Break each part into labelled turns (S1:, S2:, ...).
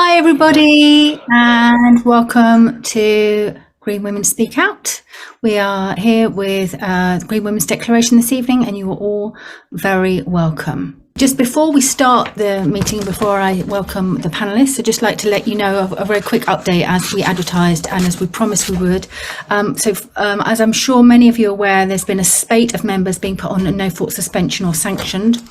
S1: Hi everybody and welcome to Green Women Speak Out. We are here with the Green Women's Declaration this evening and you are all very welcome. Just before we start the meeting, before I welcome the panellists, I'd just like to let you know of a very quick update as we advertised and as we promised we would. As I'm sure many of you are aware, there's been a spate of members being put on a no-fault suspension or sanctioned,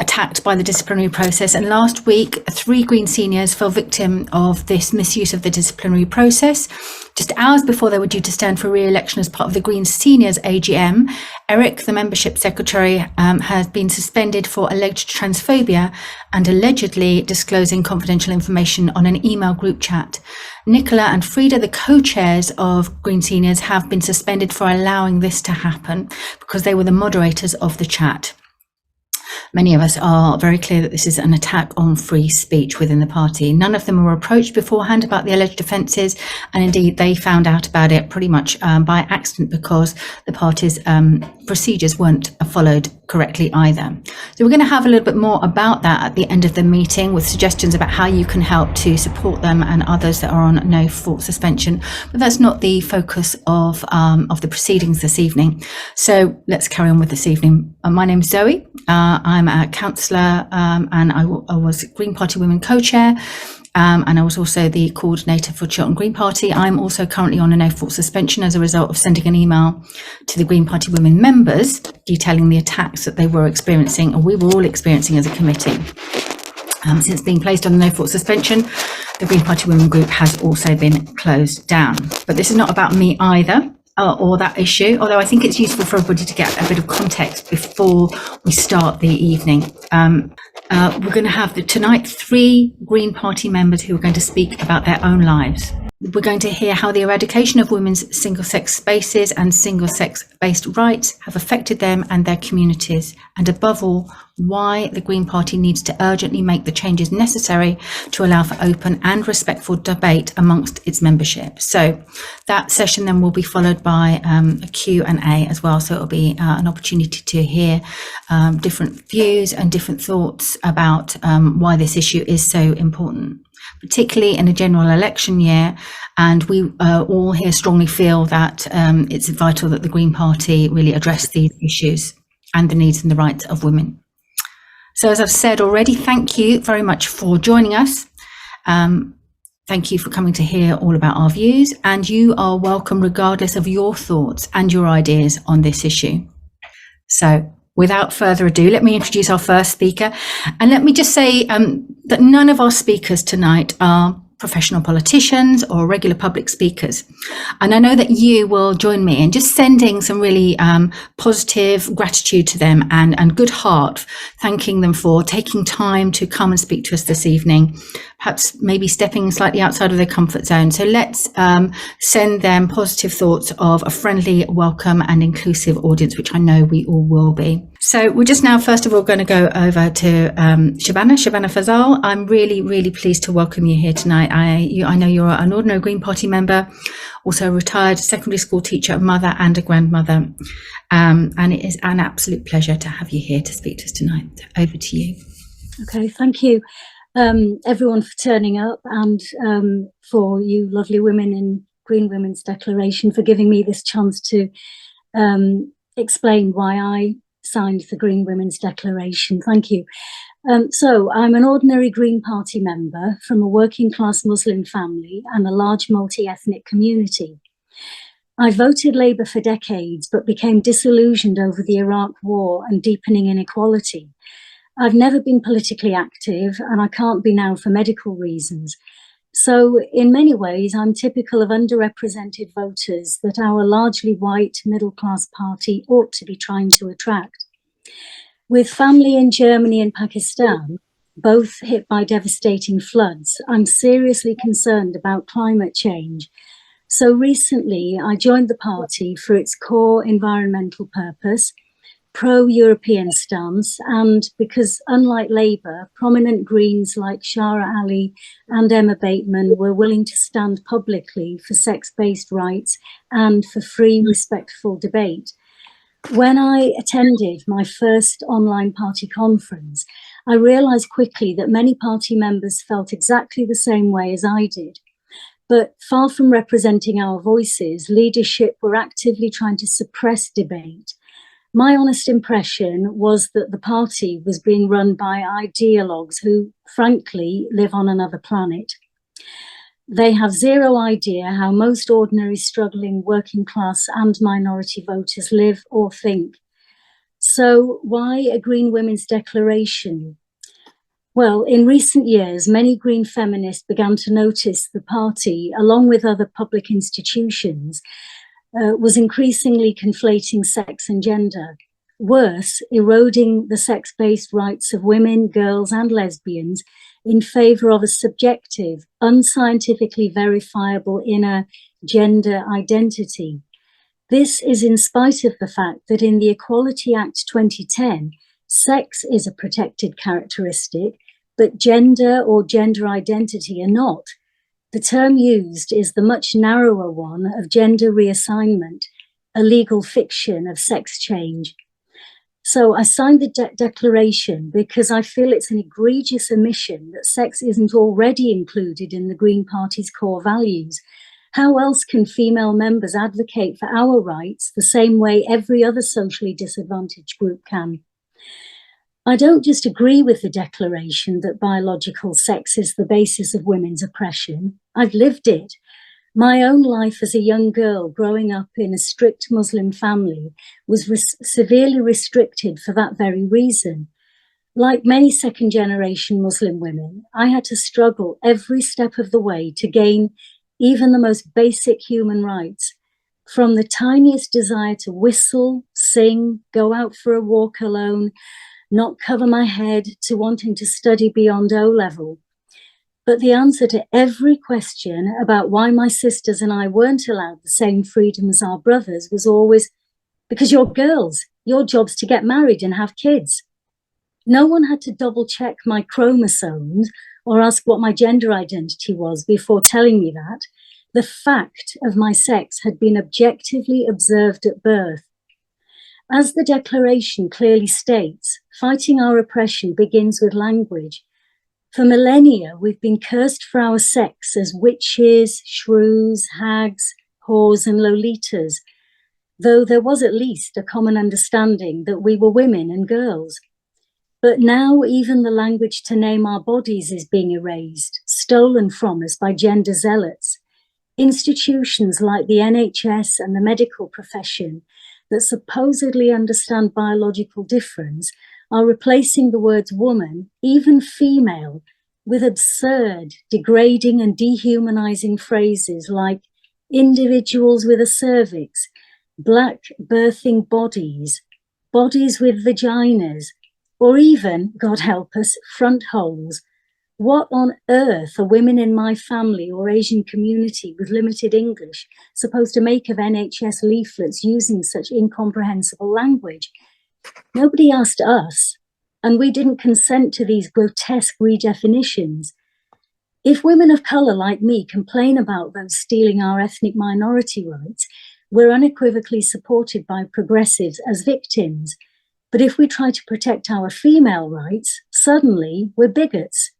S1: attacked by the disciplinary process, and last week 3 Green seniors fell victim of this misuse of the disciplinary process. Just hours before they were due to stand for re-election as part of the Green seniors AGM, Eric, the membership secretary, has been suspended for alleged transphobia and allegedly disclosing confidential information on an email group chat. Nicola and Frida, the co-chairs of Green seniors, have been suspended for allowing this to happen because they were the moderators of the chat. Many of us are very clear that this is an attack on free speech within the party. None of them were approached beforehand about the alleged offences, and indeed they found out about it pretty much by accident because the party's procedures weren't followed correctly either. So we're going to have a little bit more about that at the end of the meeting with suggestions about how you can help to support them and others that are on no fault suspension. But that's not the focus of the proceedings this evening. So let's carry on with this evening. My name's Zoe. I'm a councillor and I was Green Party Women co-chair. And I was also the coordinator for Chiltern Green Party. I'm also currently on a no-fault suspension as a result of sending an email to the Green Party women members detailing the attacks that they were experiencing, and we were all experiencing as a committee. Since being placed on the no-fault suspension, the Green Party Women group has also been closed down. But this is not about me either. Or that issue, although I think it's useful for everybody to get a bit of context before we start the evening. We're going to have tonight 3 Green Party members who are going to speak about their own lives. We're going to hear how the eradication of women's single-sex spaces and single-sex-based rights have affected them and their communities, and above all, why the Green Party needs to urgently make the changes necessary to allow for open and respectful debate amongst its membership. So that session then will be followed by a Q&A as well, so it'll be an opportunity to hear different views and different thoughts about why this issue is so important, particularly in a general election year. And we all here strongly feel that it's vital that the Green Party really address these issues and the needs and the rights of women. So as I've said already, thank you very much for joining us. Thank you for coming to hear all about our views, and you are welcome regardless of your thoughts and your ideas on this issue. So without further ado, let me introduce our first speaker. And let me just say that none of our speakers tonight are professional politicians or regular public speakers. And I know that you will join me in just sending some really positive gratitude to them and good heart, thanking them for taking time to come and speak to us this evening, perhaps maybe stepping slightly outside of their comfort zone. So let's send them positive thoughts of a friendly, welcome and inclusive audience, which I know we all will be. So we're just now, first of all, going to go over to Shabanah Fazal. I'm really, really pleased to welcome you here tonight. I know you're an ordinary Green Party member, also a retired secondary school teacher, mother and a grandmother. And it is an absolute pleasure to have you here to speak to us tonight. Over to you.
S2: Okay, thank you everyone for turning up, and for you lovely women in Green Women's Declaration for giving me this chance to explain why I signed the Green Women's Declaration. Thank you. So I'm an ordinary Green Party member from a working class Muslim family and a large multi-ethnic community. I voted Labour for decades, but became disillusioned over the Iraq war and deepening inequality. I've never been politically active, and I can't be now for medical reasons. So in many ways, I'm typical of underrepresented voters that our largely white middle-class party ought to be trying to attract. With family in Germany and Pakistan, both hit by devastating floods, I'm seriously concerned about climate change. So recently, I joined the party for its core environmental purpose, pro-European stance, and because, unlike Labour, prominent Greens like Shara Ali and Emma Bateman were willing to stand publicly for sex-based rights and for free, respectful debate. When I attended my first online party conference, I realised quickly that many party members felt exactly the same way as I did. But far from representing our voices, leadership were actively trying to suppress debate. My honest impression was that the party was being run by ideologues who, frankly, live on another planet. They have zero idea how most ordinary, struggling, working class and minority voters live or think. So why a Green Women's Declaration? Well, in recent years, many Green feminists began to notice the party, along with other public institutions, was increasingly conflating sex and gender. Worse, eroding the sex-based rights of women, girls, and lesbians in favour of a subjective, unscientifically verifiable inner gender identity. This is in spite of the fact that in the Equality Act 2010, sex is a protected characteristic, but gender or gender identity are not. The term used is the much narrower one of gender reassignment, a legal fiction of sex change. So I signed the declaration because I feel it's an egregious omission that sex isn't already included in the Green Party's core values. How else can female members advocate for our rights the same way every other socially disadvantaged group can? I don't just agree with the declaration that biological sex is the basis of women's oppression. I've lived it. My own life as a young girl growing up in a strict Muslim family was severely restricted for that very reason. Like many second-generation Muslim women, I had to struggle every step of the way to gain even the most basic human rights, from the tiniest desire to whistle, sing, go out for a walk alone, not cover my head, to wanting to study beyond O-level. But the answer to every question about why my sisters and I weren't allowed the same freedom as our brothers was always, because you're girls, your job's to get married and have kids. No one had to double check my chromosomes or ask what my gender identity was before telling me that. The fact of my sex had been objectively observed at birth. As the declaration clearly states, fighting our oppression begins with language. For millennia, we've been cursed for our sex as witches, shrews, hags, whores, and lolitas, though there was at least a common understanding that we were women and girls. But now even the language to name our bodies is being erased, stolen from us by gender zealots. Institutions like the NHS and the medical profession that supposedly understand biological difference are replacing the words woman, even female, with absurd, degrading and dehumanizing phrases like individuals with a cervix, black birthing bodies, bodies with vaginas, or even, God help us, front holes. What on earth are women in my family or Asian community with limited English supposed to make of NHS leaflets using such incomprehensible language? Nobody asked us, and we didn't consent to these grotesque redefinitions. If women of colour like me complain about those stealing our ethnic minority rights, we're unequivocally supported by progressives as victims. But if we try to protect our female rights, suddenly we're bigots.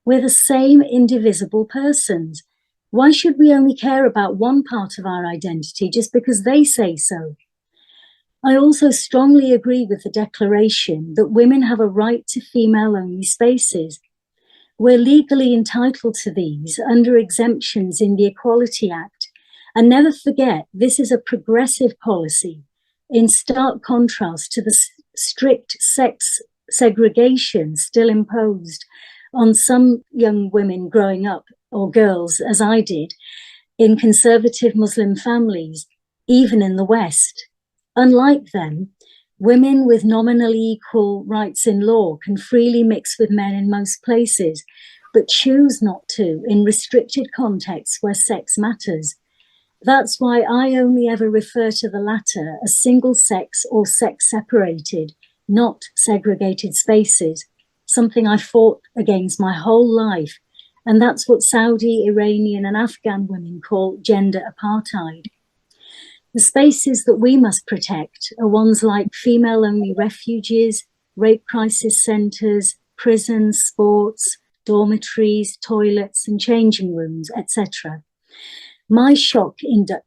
S2: We're the same indivisible persons. Why should we only care about one part of our identity just because they say so? I also strongly agree with the declaration that women have a right to female-only spaces. We're legally entitled to these under exemptions in the Equality Act. And never forget, this is a progressive policy in stark contrast to the strict sex segregation still imposed on some young women growing up, or girls, as I did, in conservative Muslim families, even in the West. Unlike them, women with nominally equal rights in law can freely mix with men in most places, but choose not to in restricted contexts where sex matters. That's why I only ever refer to the latter as single sex or sex separated, not segregated spaces, something I fought against my whole life. And that's what Saudi, Iranian, and Afghan women call gender apartheid. The spaces that we must protect are ones like female-only refuges, rape crisis centres, prisons, sports, dormitories, toilets and changing rooms, etc. My shock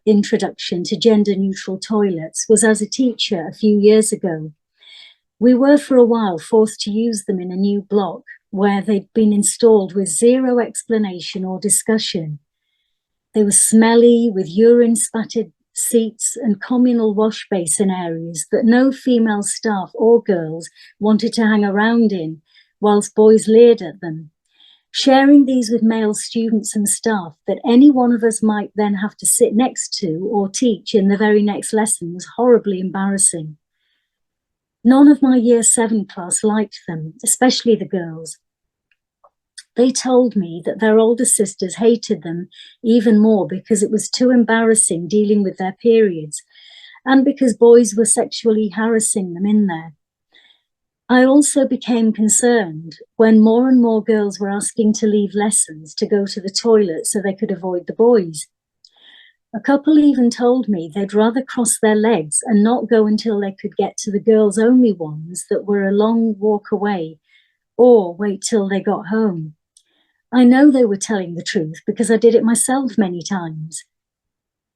S2: introduction to gender-neutral toilets was as a teacher a few years ago. We were for a while forced to use them in a new block where they'd been installed with zero explanation or discussion. They were smelly, with urine-spattered seats and communal wash basin areas that no female staff or girls wanted to hang around in, whilst boys leered at them. Sharing these with male students and staff that any one of us might then have to sit next to or teach in the very next lesson was horribly embarrassing. None of my Year 7 class liked them, especially the girls. They told me that their older sisters hated them even more because it was too embarrassing dealing with their periods and because boys were sexually harassing them in there. I also became concerned when more and more girls were asking to leave lessons to go to the toilet so they could avoid the boys. A couple even told me they'd rather cross their legs and not go until they could get to the girls-only ones that were a long walk away, or wait till they got home. I know they were telling the truth because I did it myself many times.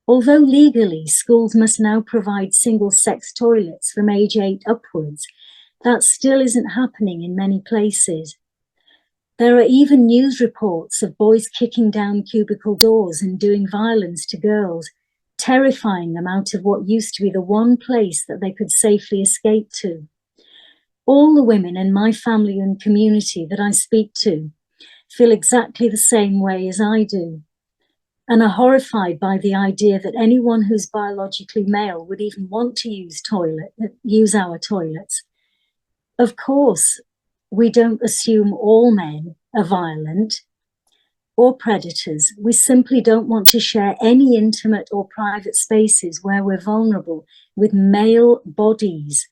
S2: Although legally schools must now provide single-sex toilets from age 8 upwards, that still isn't happening in many places. There are even news reports of boys kicking down cubicle doors and doing violence to girls, terrifying them out of what used to be the one place that they could safely escape to. All the women in my family and community that I speak to feel exactly the same way as I do, and are horrified by the idea that anyone who's biologically male would even want to use our toilets. Of course, we don't assume all men are violent or predators. We simply don't want to share any intimate or private spaces where we're vulnerable with male bodies.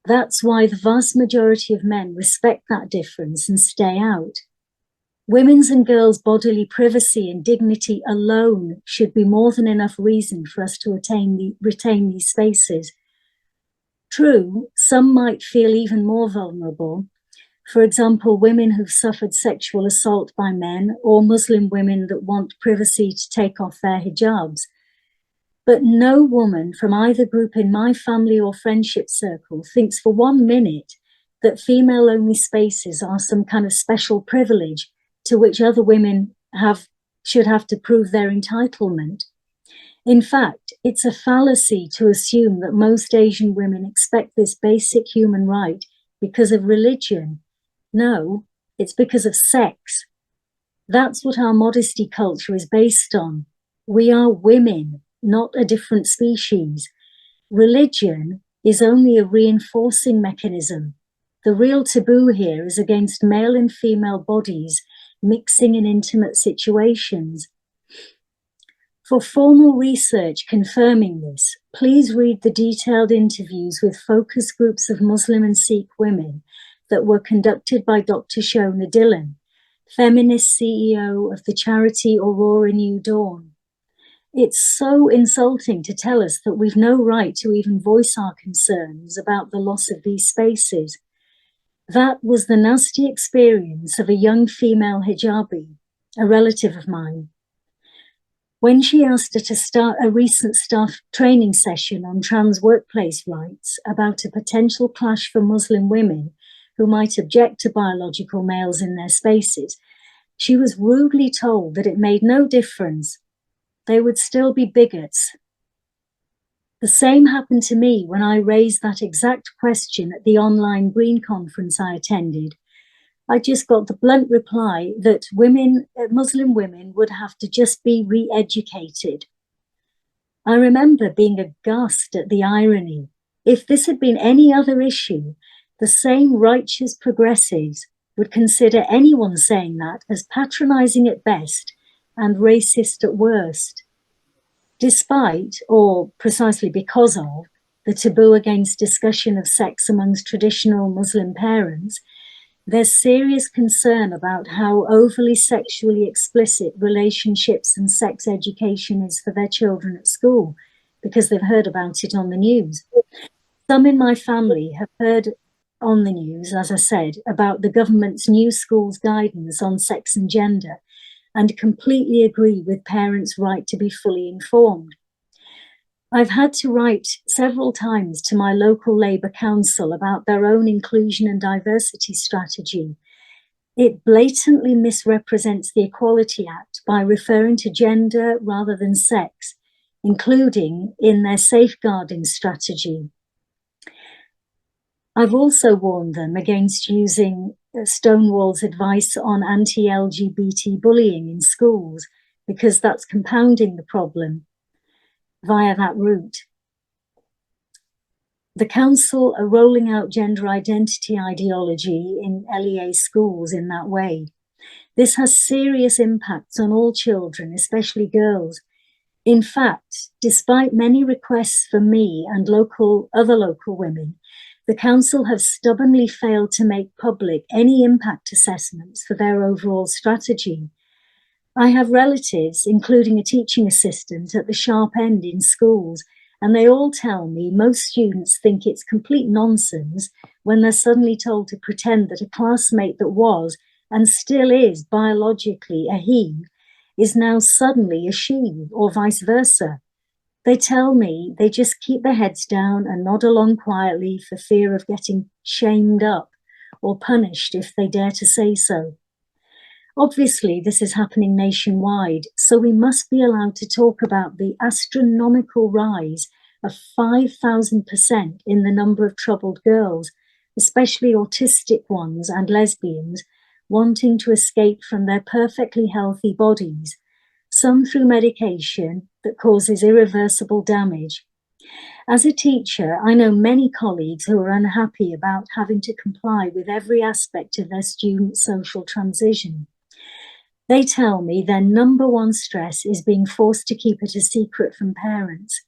S2: That's why the vast majority of men respect that difference and stay out. Women's and girls' bodily privacy and dignity alone should be more than enough reason for us to retain these spaces. True, some might feel even more vulnerable. For example, women who've suffered sexual assault by men, or Muslim women that want privacy to take off their hijabs. But no woman from either group in my family or friendship circle thinks for 1 minute that female-only spaces are some kind of special privilege to which other women should have to prove their entitlement. In fact, it's a fallacy to assume that most Asian women expect this basic human right because of religion. No, it's because of sex. That's what our modesty culture is based on. We are women, not a different species. Religion is only a reinforcing mechanism. The real taboo here is against male and female bodies mixing in intimate situations. For formal research confirming this, please read the detailed interviews with focus groups of Muslim and Sikh women that were conducted by Dr. Shona Dillon, feminist CEO of the charity Aurora New Dawn. It's so insulting to tell us that we've no right to even voice our concerns about the loss of these spaces. That was the nasty experience of a young female hijabi, a relative of mine. When she asked her to start a recent staff training session on trans workplace rights about a potential clash for Muslim women who might object to biological males in their spaces, she was rudely told that it made no difference. They would still be bigots. The same happened to me when I raised that exact question at the online Green conference I attended. I just got the blunt reply that Muslim women would have to just be re-educated. I remember being aghast at the irony. If this had been any other issue, the same righteous progressives would consider anyone saying that as patronizing at best and racist at worst. Despite, or precisely because of, the taboo against discussion of sex amongst traditional Muslim parents, there's serious concern about how overly sexually explicit relationships and sex education is for their children at school, because they've heard about it on the news. Some in my family have heard on the news, as I said, about the government's new schools guidance on sex and gender, and completely agree with parents' right to be fully informed. I've had to write several times to my local Labour Council about their own inclusion and diversity strategy. It blatantly misrepresents the Equality Act by referring to gender rather than sex, including in their safeguarding strategy. I've also warned them against using Stonewall's advice on anti-LGBT bullying in schools, because that's compounding the problem via that route. The council are rolling out gender identity ideology in LEA schools in that way. This has serious impacts on all children, especially girls. In fact, despite many requests from me and other local women, the council have stubbornly failed to make public any impact assessments for their overall strategy. I have relatives, including a teaching assistant at the sharp end in schools, and they all tell me most students think it's complete nonsense when they're suddenly told to pretend that a classmate that was and still is biologically a he is now suddenly a she, or vice versa. They tell me they just keep their heads down and nod along quietly for fear of getting shamed up or punished if they dare to say so. Obviously, this is happening nationwide, so we must be allowed to talk about the astronomical rise of 5,000% in the number of troubled girls, especially autistic ones and lesbians, wanting to escape from their perfectly healthy bodies, some through medication that causes irreversible damage. As a teacher, I know many colleagues who are unhappy about having to comply with every aspect of their students' social transition. They tell me their number one stress is being forced to keep it a secret from parents.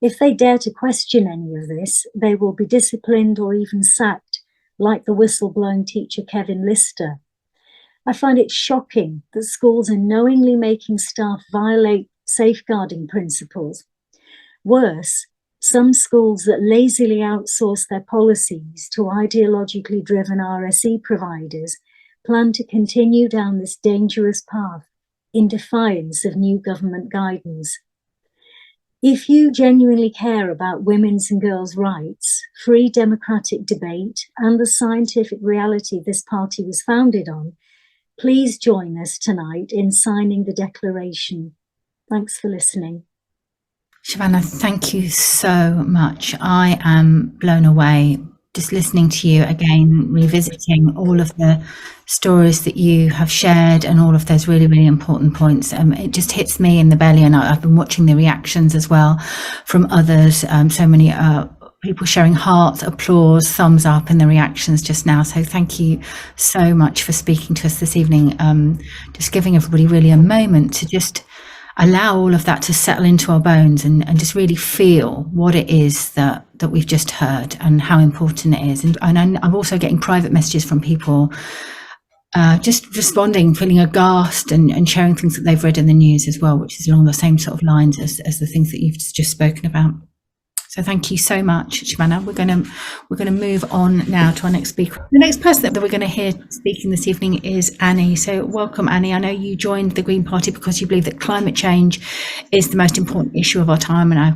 S2: If they dare to question any of this, they will be disciplined or even sacked, like the whistleblowing teacher Kevin Lister. I find it shocking that schools are knowingly making staff violate safeguarding principles. Worse, some schools that lazily outsource their policies to ideologically driven RSE providers plan to continue down this dangerous path in defiance of new government guidance. If you genuinely care about women's and girls' rights, free democratic debate, and the scientific reality this party was founded on, please join us tonight in signing the declaration. Thanks for listening.
S1: Shabanah, thank you so much. I am blown away just listening to you again, revisiting all of the stories that you have shared and all of those really, really important points. It just hits me in the belly, and I've been watching the reactions as well from others. So many people sharing hearts, applause, thumbs up in the reactions just now. So thank you so much for speaking to us this evening, just giving everybody really a moment to just allow all of that to settle into our bones and just really feel what it is that we've just heard and how important it is. And I'm also getting private messages from people just responding, feeling aghast and sharing things that they've read in the news as well, which is along the same sort of lines as the things that you've just spoken about. So thank you so much, Shabanah. We're going to move on now to our next speaker. The next person that we're going to hear speaking this evening is Annie. So welcome, Annie. I know you joined the Green Party because you believe that climate change is the most important issue of our time, and I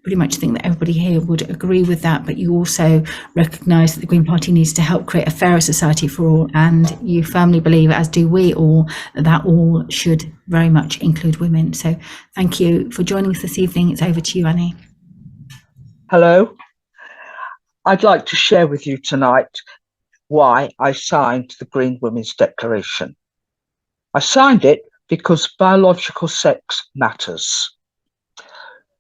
S1: pretty much think that everybody here would agree with that. But you also recognise that the Green Party needs to help create a fairer society for all, and you firmly believe, as do we all, that all should very much include women. So thank you for joining us this evening. It's over to you, Annie.
S3: Hello. I'd like to share with you tonight why I signed the Green Women's Declaration. I signed it because biological sex matters.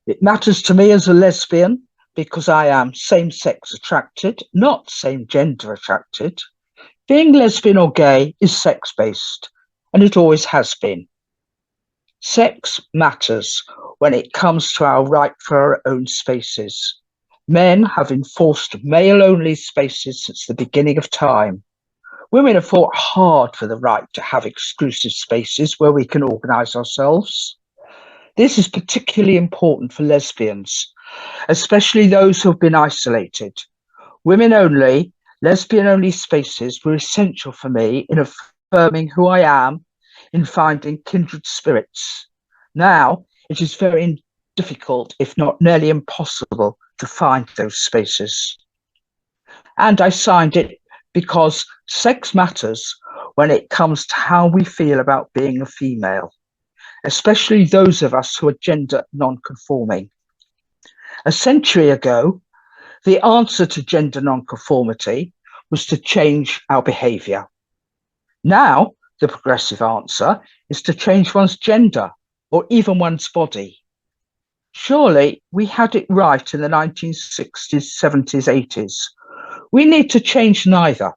S3: It matters to me as a lesbian because I am same-sex attracted, not same-gender attracted. Being lesbian or gay is sex-based, and it always has been. Sex matters when it comes to our right for our own spaces. Men have enforced male-only spaces since the beginning of time. Women have fought hard for the right to have exclusive spaces where we can organise ourselves. This is particularly important for lesbians, especially those who have been isolated. Women only, lesbian only spaces were essential for me in affirming who I am, in finding kindred spirits. Now, it is very difficult, if not nearly impossible, to find those spaces. And I signed it because sex matters when it comes to how we feel about being a female, especially those of us who are gender non-conforming. A century ago, the answer to gender non-conformity was to change our behaviour. Now, the progressive answer is to change one's gender or even one's body. Surely we had it right in the 1960s, 70s, 80s. We need to change neither.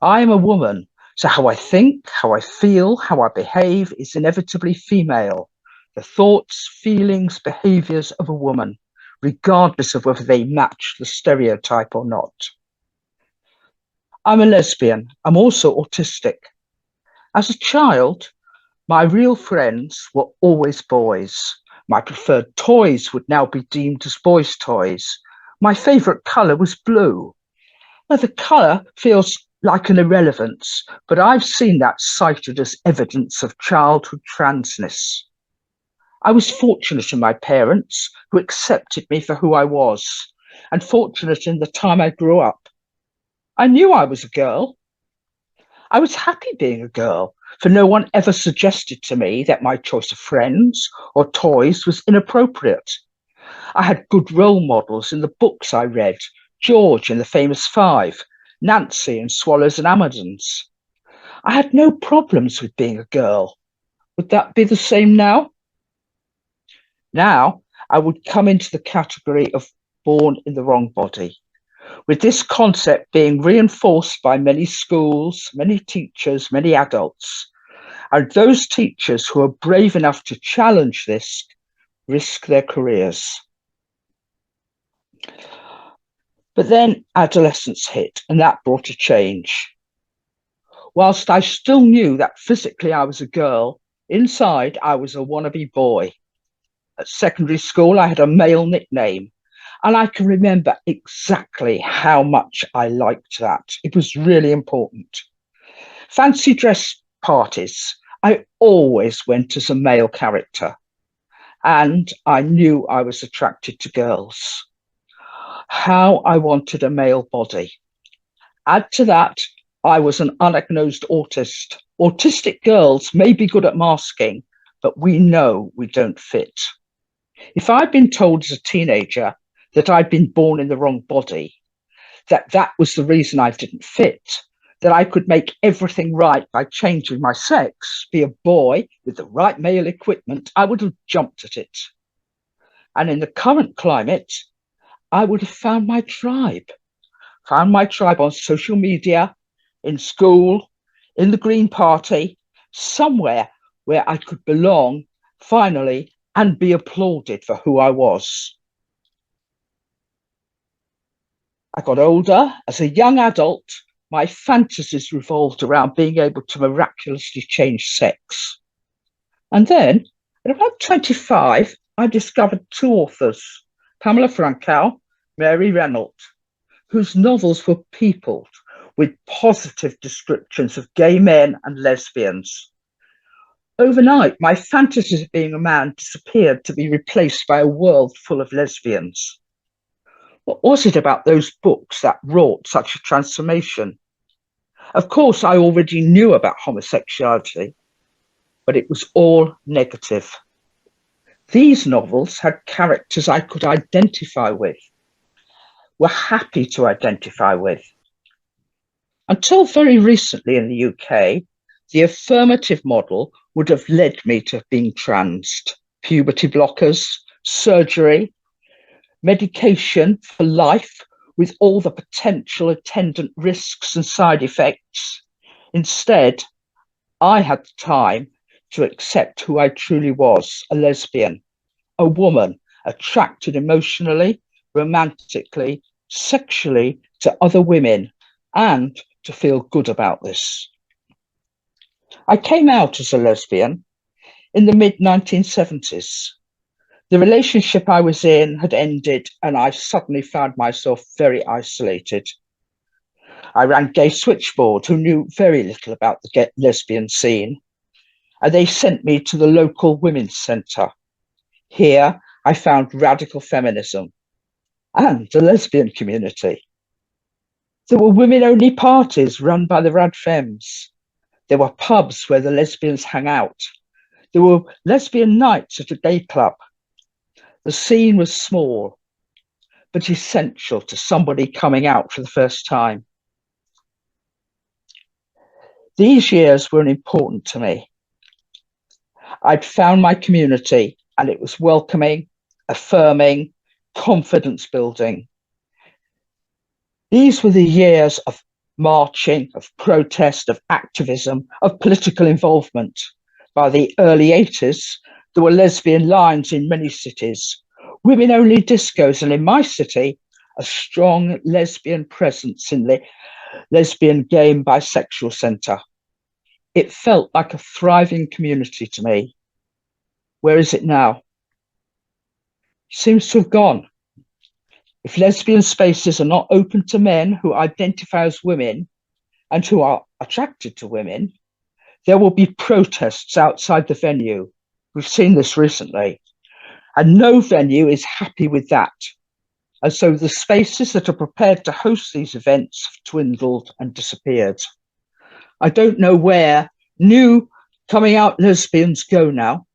S3: I am a woman, so how I think, how I feel, how I behave is inevitably female. The thoughts, feelings, behaviours of a woman, regardless of whether they match the stereotype or not. I'm a lesbian. I'm also autistic. As a child, my real friends were always boys. My preferred toys would now be deemed as boys' toys. My favourite colour was blue. Now, the colour feels like an irrelevance, but I've seen that cited as evidence of childhood transness. I was fortunate in my parents, who accepted me for who I was, and fortunate in the time I grew up. I knew I was a girl. I was happy being a girl, for no one ever suggested to me that my choice of friends or toys was inappropriate. I had good role models in the books I read, George in The Famous Five, Nancy in Swallows and Amazons. I had no problems with being a girl. Would that be the same now? Now, I would come into the category of born in the wrong body, with this concept being reinforced by many schools, many teachers, many adults. And those teachers who are brave enough to challenge this risk their careers. But then adolescence hit, and that brought a change. Whilst I still knew that physically I was a girl, inside I was a wannabe boy. At secondary school, I had a male nickname, and I can remember exactly how much I liked that. It was really important. Fancy dress parties, I always went as a male character, and I knew I was attracted to girls. How I wanted a male body. Add to that, I was an undiagnosed autist. Autistic girls may be good at masking, but we know we don't fit. If I'd been told as a teenager that I'd been born in the wrong body, that was the reason I didn't fit, that I could make everything right by changing my sex, be a boy with the right male equipment, I would have jumped at it. And in the current climate, I would have found my tribe on social media, in school, in the Green Party, somewhere where I could belong finally and be applauded for who I was. I got older. As a young adult, my fantasies revolved around being able to miraculously change sex. And then, at about 25, I discovered two authors, Pamela Frankel, Mary Renault, whose novels were peopled with positive descriptions of gay men and lesbians. Overnight, my fantasies of being a man disappeared to be replaced by a world full of lesbians. What was it about those books that wrought such a transformation? Of course, I already knew about homosexuality, but it was all negative. These novels had characters I could identify with, were happy to identify with. Until very recently in the UK, the affirmative model would have led me to being transed. Puberty blockers, surgery, medication for life with all the potential attendant risks and side effects. Instead, I had the time to accept who I truly was, a lesbian, a woman attracted emotionally, romantically, sexually to other women, and to feel good about this. I came out as a lesbian in the mid-1970s. The relationship I was in had ended, and I suddenly found myself very isolated. I ran Gay Switchboard, who knew very little about the lesbian scene, and they sent me to the local women's centre. Here, I found radical feminism and the lesbian community. There were women-only parties run by the Rad Femmes. There were pubs where the lesbians hung out. There were lesbian nights at a gay club. The scene was small, but essential to somebody coming out for the first time. These years were important to me. I'd found my community, and it was welcoming, affirming, confidence building. These were the years of marching, of protest, of activism, of political involvement. By the early 80s, there were lesbian lines in many cities, women-only discos, and in my city, a strong lesbian presence in the lesbian, gay and bisexual centre. It felt like a thriving community to me. Where is it now? Seems to have gone. If lesbian spaces are not open to men who identify as women and who are attracted to women, there will be protests outside the venue. We've seen this recently, and no venue is happy with that. And so the spaces that are prepared to host these events have dwindled and disappeared. I don't know where new coming out lesbians go now.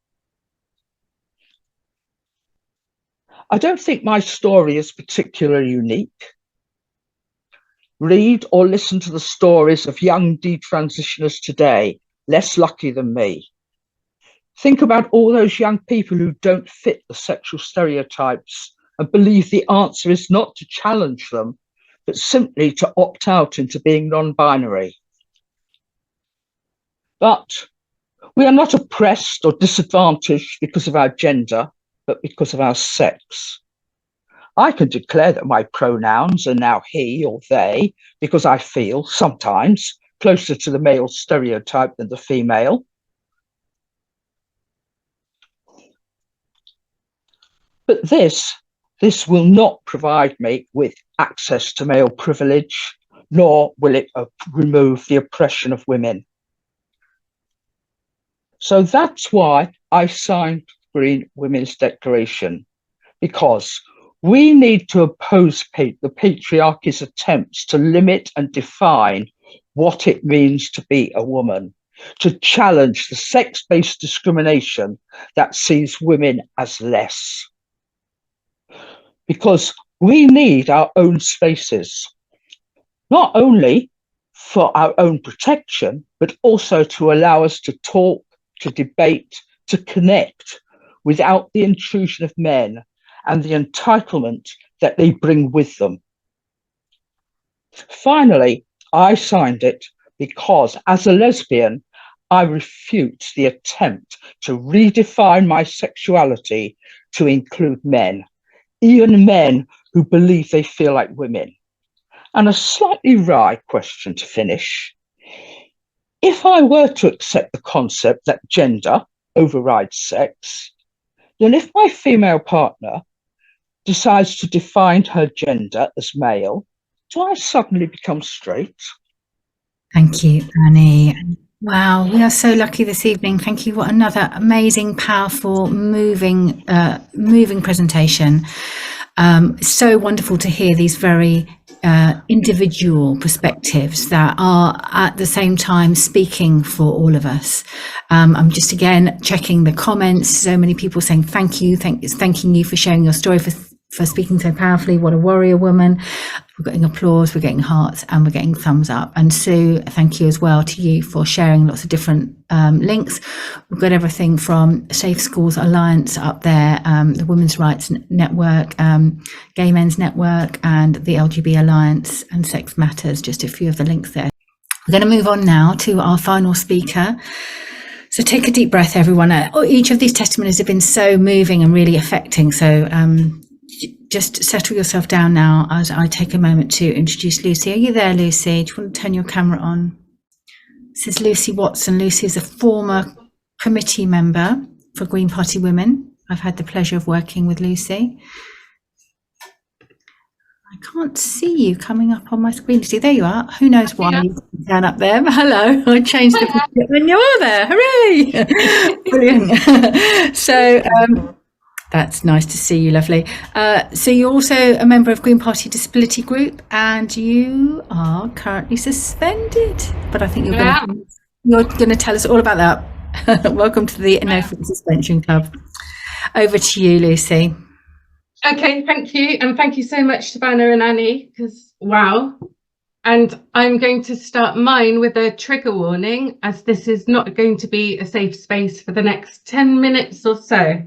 S3: I don't think my story is particularly unique. Read or listen to the stories of young detransitioners today, less lucky than me. Think about all those young people who don't fit the sexual stereotypes and believe the answer is not to challenge them, but simply to opt out into being non-binary. But we are not oppressed or disadvantaged because of our gender, but because of our sex. I can declare that my pronouns are now he or they because I feel sometimes closer to the male stereotype than the female. But this will not provide me with access to male privilege, nor will it remove the oppression of women. So that's why I signed the Green Women's Declaration, because we need to oppose the patriarchy's attempts to limit and define what it means to be a woman, to challenge the sex-based discrimination that sees women as less. Because we need our own spaces, not only for our own protection, but also to allow us to talk, to debate, to connect without the intrusion of men and the entitlement that they bring with them. Finally, I signed it because as a lesbian, I refute the attempt to redefine my sexuality to include men, even men who believe they feel like women. And a slightly wry question to finish. If I were to accept the concept that gender overrides sex, then if my female partner decides to define her gender as male, do I suddenly become straight?
S1: Thank you, Annie. Wow, we are so lucky this evening. Thank you. What another amazing, powerful, moving presentation. So wonderful to hear these very individual perspectives that are at the same time speaking for all of us. I'm just again checking the comments. So many people saying thank you, thanking you for sharing your story, for speaking so powerfully. What a warrior woman. We're getting applause, we're getting hearts, and we're getting thumbs up. And Sue, thank you as well to you for sharing lots of different links. We've got everything from Safe Schools Alliance up there, the Women's Rights Network, Gay Men's Network, and the LGB Alliance and Sex Matters, just a few of the links there. We're going to move on now to our final speaker. So take a deep breath, everyone. Each of these testimonies have been so moving and really affecting. So just settle yourself down now as I take a moment to introduce Lucy. Are you there, Lucy? Do you want to turn your camera on? This is Lucy Watson. Lucy is a former committee member for Green Party Women. I've had the pleasure of working with Lucy. I can't see you coming up on my screen. See, there you are. Who knows why you down up there? Hello, I changed the picture and you're there. Hooray! Brilliant. So that's nice to see you, lovely. So you're also a member of Green Party Disability Group, and you are currently suspended. But I think you're going to tell us all about that. Welcome to the No Fault Suspension Club. Over to you, Lucy.
S4: Okay, thank you. And thank you so much, Shabanah and Annie, because wow. And I'm going to start mine with a trigger warning, as this is not going to be a safe space for the next 10 minutes or so.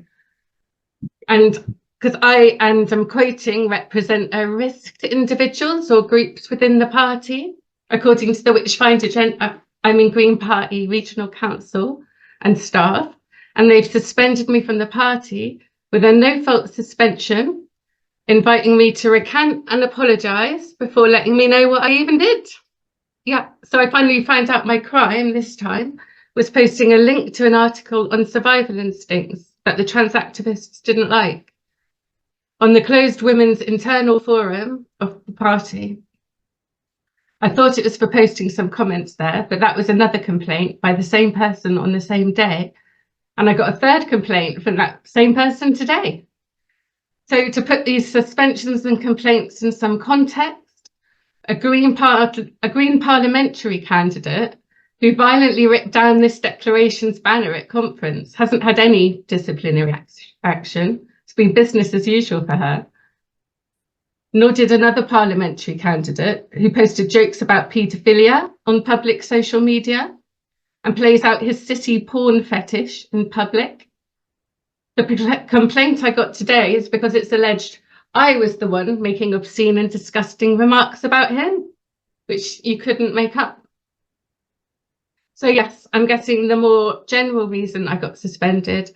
S4: And because I, and I'm quoting, represent a risk to individuals or groups within the party, according to the Witchfinder agenda. I'm in Green Party Regional Council and staff, and they've suspended me from the party with a no-fault suspension, inviting me to recant and apologise before letting me know what I even did. Yeah, so I finally found out my crime this time was posting a link to an article on survival instincts that the trans activists didn't like on the closed women's internal forum of the party. I thought it was for posting some comments there, but that was another complaint by the same person on the same day. And I got a third complaint from that same person today. So to put these suspensions and complaints in some context, a Green parliamentary candidate who violently ripped down this declaration's banner at conference hasn't had any disciplinary action. It's been business as usual for her. Nor did another parliamentary candidate who posted jokes about paedophilia on public social media and plays out his city porn fetish in public. The complaint I got today is because it's alleged I was the one making obscene and disgusting remarks about him, which you couldn't make up. So yes, I'm guessing the more general reason I got suspended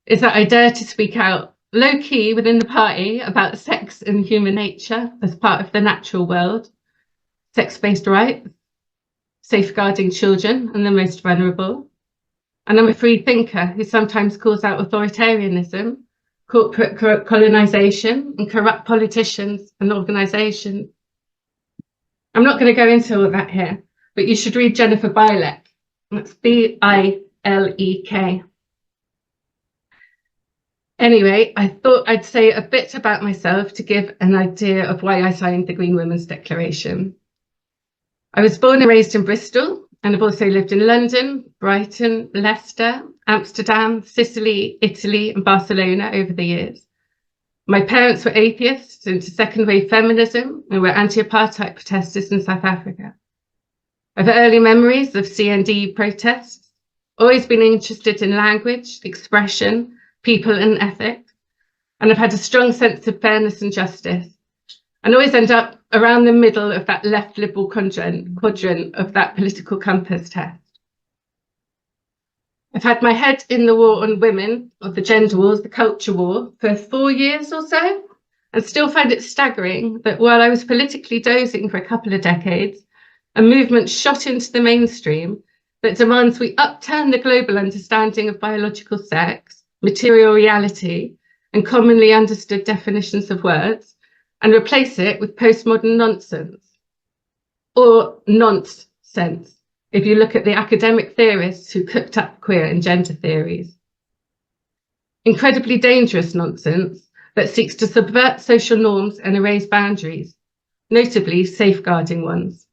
S4: is that I dare to speak out low-key within the party about sex and human nature as part of the natural world, sex-based rights, safeguarding children and the most vulnerable. And I'm a free thinker who sometimes calls out authoritarianism, corporate colonisation, and corrupt politicians and organisations. I'm not going to go into all that here, but you should read Jennifer Bilek. That's B-I-L-E-K. Anyway, I thought I'd say a bit about myself to give an idea of why I signed the Green Women's Declaration. I was born and raised in Bristol, and I've also lived in London, Brighton, Leicester, Amsterdam, Sicily, Italy, and Barcelona over the years. My parents were atheists into second-wave feminism and were anti-apartheid protesters in South Africa. I've early memories of CND protests, always been interested in language, expression, people, and ethics, and I've had a strong sense of fairness and justice, and always end up around the middle of that left liberal quadrant of that political compass test. I've had my head in the war on women, or the gender wars, the culture war, for 4 years or so, and still find it staggering that while I was politically dozing for a couple of decades, a movement shot into the mainstream that demands we upturn the global understanding of biological sex, material reality, and commonly understood definitions of words, and replace it with postmodern nonsense, or nonsense, if you look at the academic theorists who cooked up queer and gender theories. Incredibly dangerous nonsense that seeks to subvert social norms and erase boundaries, notably safeguarding ones,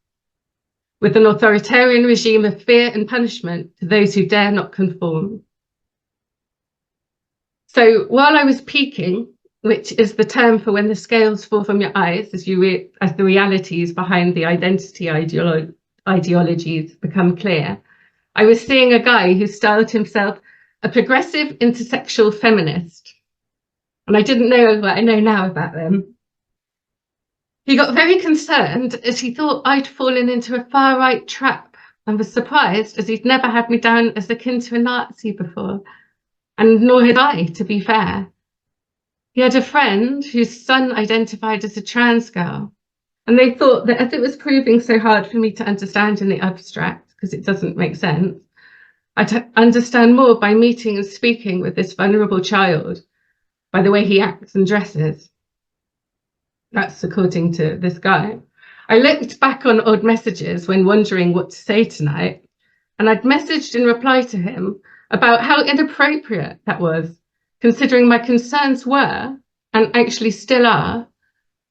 S4: with an authoritarian regime of fear and punishment to those who dare not conform. So while I was peaking, which is the term for when the scales fall from your eyes as the realities behind the identity ideologies become clear, I was seeing a guy who styled himself a progressive intersexual feminist. And I didn't know what I know now about them. He got very concerned as he thought I'd fallen into a far-right trap, and was surprised as he'd never had me down as akin to a Nazi before, and nor had I, to be fair. He had a friend whose son identified as a trans girl, and they thought that as it was proving so hard for me to understand in the abstract, because it doesn't make sense, I'd understand more by meeting and speaking with this vulnerable child, by the way he acts and dresses. That's according to this guy. I looked back on old messages when wondering what to say tonight, and I'd messaged in reply to him about how inappropriate that was, considering my concerns were, and actually still are,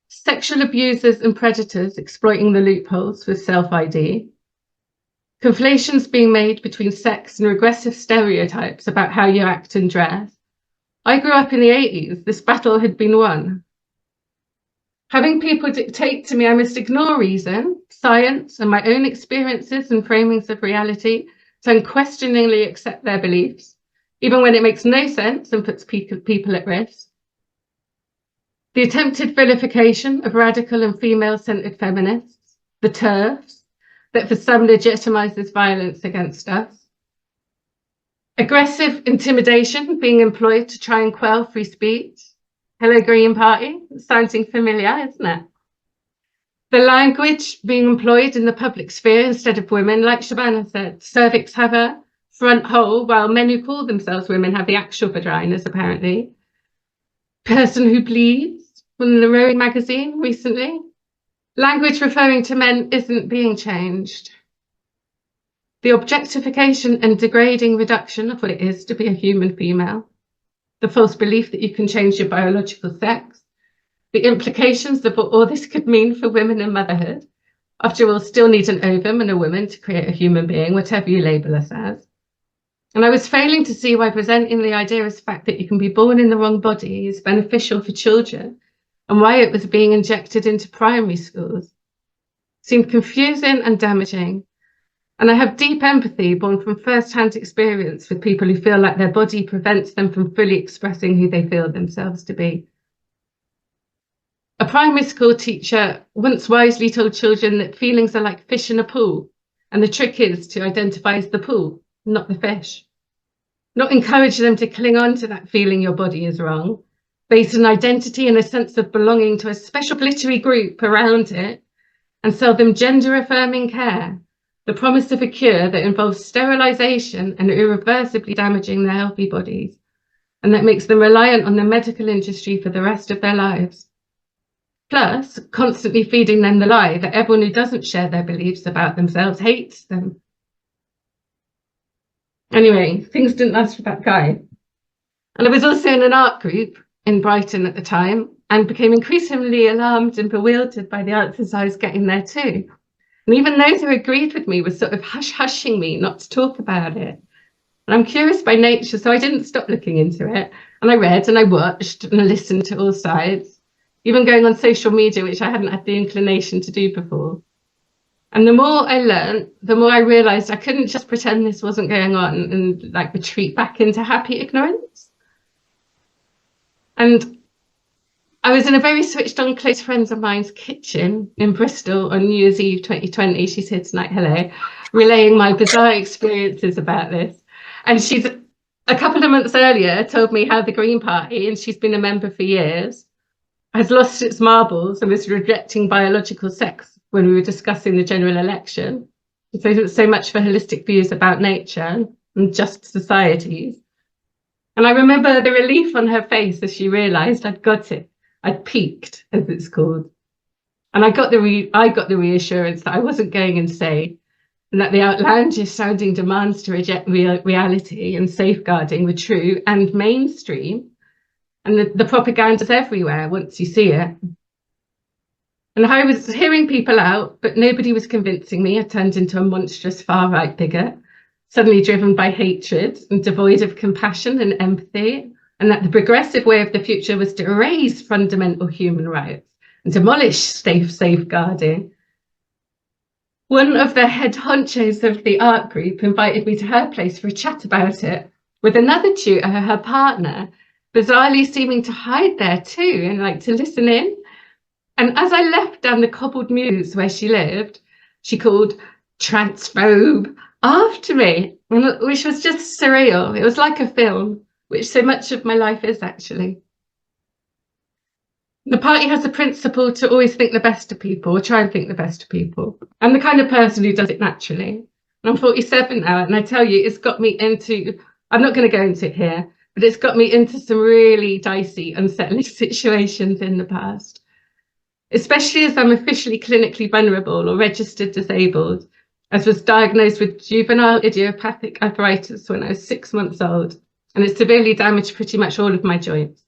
S4: sexual abusers and predators exploiting the loopholes with self-ID, conflations being made between sex and regressive stereotypes about how you act and dress. I grew up in the 80s. This battle had been won. Having people dictate to me I must ignore reason, science, and my own experiences and framings of reality to unquestioningly accept their beliefs, even when it makes no sense and puts people at risk. The attempted vilification of radical and female-centered feminists, the TERFs, that for some legitimizes violence against us. Aggressive intimidation being employed to try and quell free speech. Hello, Green Party. Sounding familiar, isn't it? The language being employed in the public sphere instead of women, like Shabanah said, cervix have a front hole, while men who call themselves women have the actual vaginas, apparently. Person who bleeds, from the Rowing magazine recently. Language referring to men isn't being changed. The objectification and degrading reduction of what it is to be a human female. The false belief that you can change your biological sex, the implications of what all this could mean for women and motherhood. After all, still need an ovum and a woman to create a human being, whatever you label us as. And I was failing to see why presenting the idea as fact that you can be born in the wrong body is beneficial for children, and why it was being injected into primary schools. Seemed confusing and damaging. And I have deep empathy born from first-hand experience with people who feel like their body prevents them from fully expressing who they feel themselves to be. A primary school teacher once wisely told children that feelings are like fish in a pool, and the trick is to identify as the pool, not the fish. Not encourage them to cling on to that feeling your body is wrong, based on identity and a sense of belonging to a special glittery group around it, and sell them gender-affirming care, the promise of a cure that involves sterilization and irreversibly damaging their healthy bodies, and that makes them reliant on the medical industry for the rest of their lives. Plus, constantly feeding them the lie that everyone who doesn't share their beliefs about themselves hates them. Anyway, things didn't last for that guy. And I was also in an art group in Brighton at the time, and became increasingly alarmed and bewildered by the answers I was getting there too. And even those who agreed with me were sort of hushing me not to talk about it. And I'm curious by nature, so I didn't stop looking into it. And I read and I watched and I listened to all sides, even going on social media, which I hadn't had the inclination to do before. And the more I learned, the more I realized I couldn't just pretend this wasn't going on and like retreat back into happy ignorance. And I was in a very switched on close friend of mine's kitchen in Bristol on New Year's Eve 2020. She's here tonight, hello, relaying my bizarre experiences about this. And she's a couple of months earlier told me how the Green Party, and she's been a member for years, has lost its marbles and was rejecting biological sex when we were discussing the general election. So much for holistic views about nature and just societies. And I remember the relief on her face as she realised I'd got it. I'd peaked, as it's called. And I got the reassurance that I wasn't going insane, and that the outlandish sounding demands to reject reality and safeguarding were true and mainstream, and the propaganda's everywhere once you see it. And I was hearing people out, but nobody was convincing me I turned into a monstrous far-right bigot, suddenly driven by hatred and devoid of compassion and empathy, and that the progressive way of the future was to erase fundamental human rights and demolish safeguarding. One of the head honchos of the art group invited me to her place for a chat about it, with another tutor, her partner, bizarrely seeming to hide there too and like to listen in. And as I left down the cobbled mews where she lived, she called transphobe after me, which was just surreal. It was like a film, which so much of my life is actually. The party has a principle to always think the best of people, or try and think the best of people. I'm the kind of person who does it naturally. I'm 47 now, and I tell you, it's got me into, I'm not going to go into it here, but it's got me into some really dicey, unsettling situations in the past, especially as I'm officially clinically vulnerable or registered disabled, as was diagnosed with juvenile idiopathic arthritis when I was 6 months old, and it severely damaged pretty much all of my joints.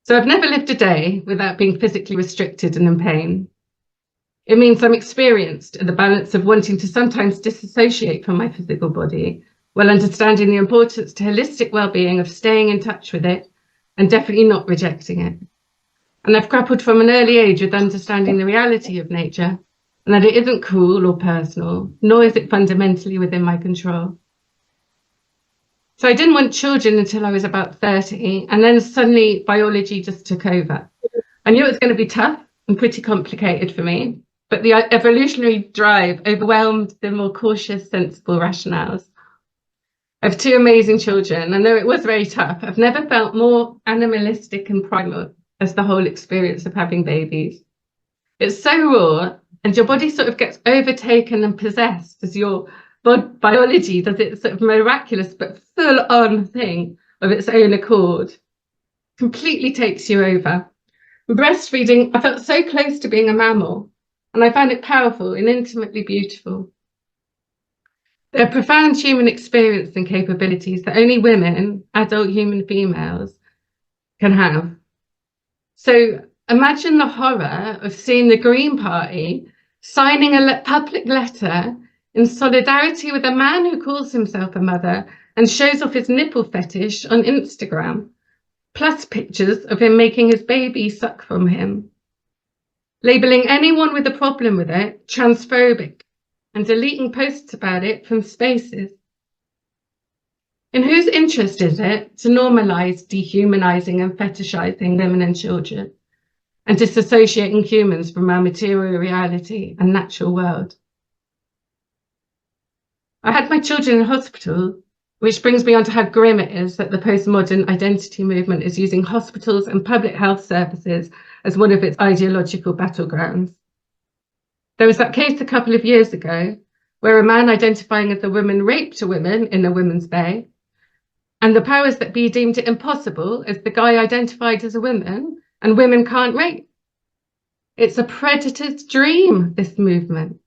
S4: So I've never lived a day without being physically restricted and in pain. It means I'm experienced at the balance of wanting to sometimes disassociate from my physical body, while understanding the importance to holistic well-being of staying in touch with it and definitely not rejecting it. And I've grappled from an early age with understanding the reality of nature and that it isn't cruel or personal, nor is it fundamentally within my control. So I didn't want children until I was about 30, and then suddenly biology just took over. I knew it was going to be tough and pretty complicated for me, but the evolutionary drive overwhelmed the more cautious, sensible rationales. I have 2 amazing children, and though it was very tough, I've never felt more animalistic and primal as the whole experience of having babies. It's so raw, and your body sort of gets overtaken and possessed as your biology does its sort of miraculous but full-on thing of its own accord. Completely takes you over. Breastfeeding, I felt so close to being a mammal, and I found it powerful and intimately beautiful. They're profound human experience and capabilities that only women, adult human females, can have. So imagine the horror of seeing the Green Party signing a public letter in solidarity with a man who calls himself a mother and shows off his nipple fetish on Instagram, plus pictures of him making his baby suck from him, labeling anyone with a problem with it transphobic and deleting posts about it from spaces. In whose interest is it to normalize dehumanizing and fetishizing women and children and disassociating humans from our material reality and natural world? I had my children in hospital, which brings me on to how grim it is that the postmodern identity movement is using hospitals and public health services as one of its ideological battlegrounds. There was that case a couple of years ago where a man identifying as a woman raped a woman in a women's bay, and the powers that be deemed it impossible as the guy identified as a woman, and women can't rape. It's a predator's dream, this movement.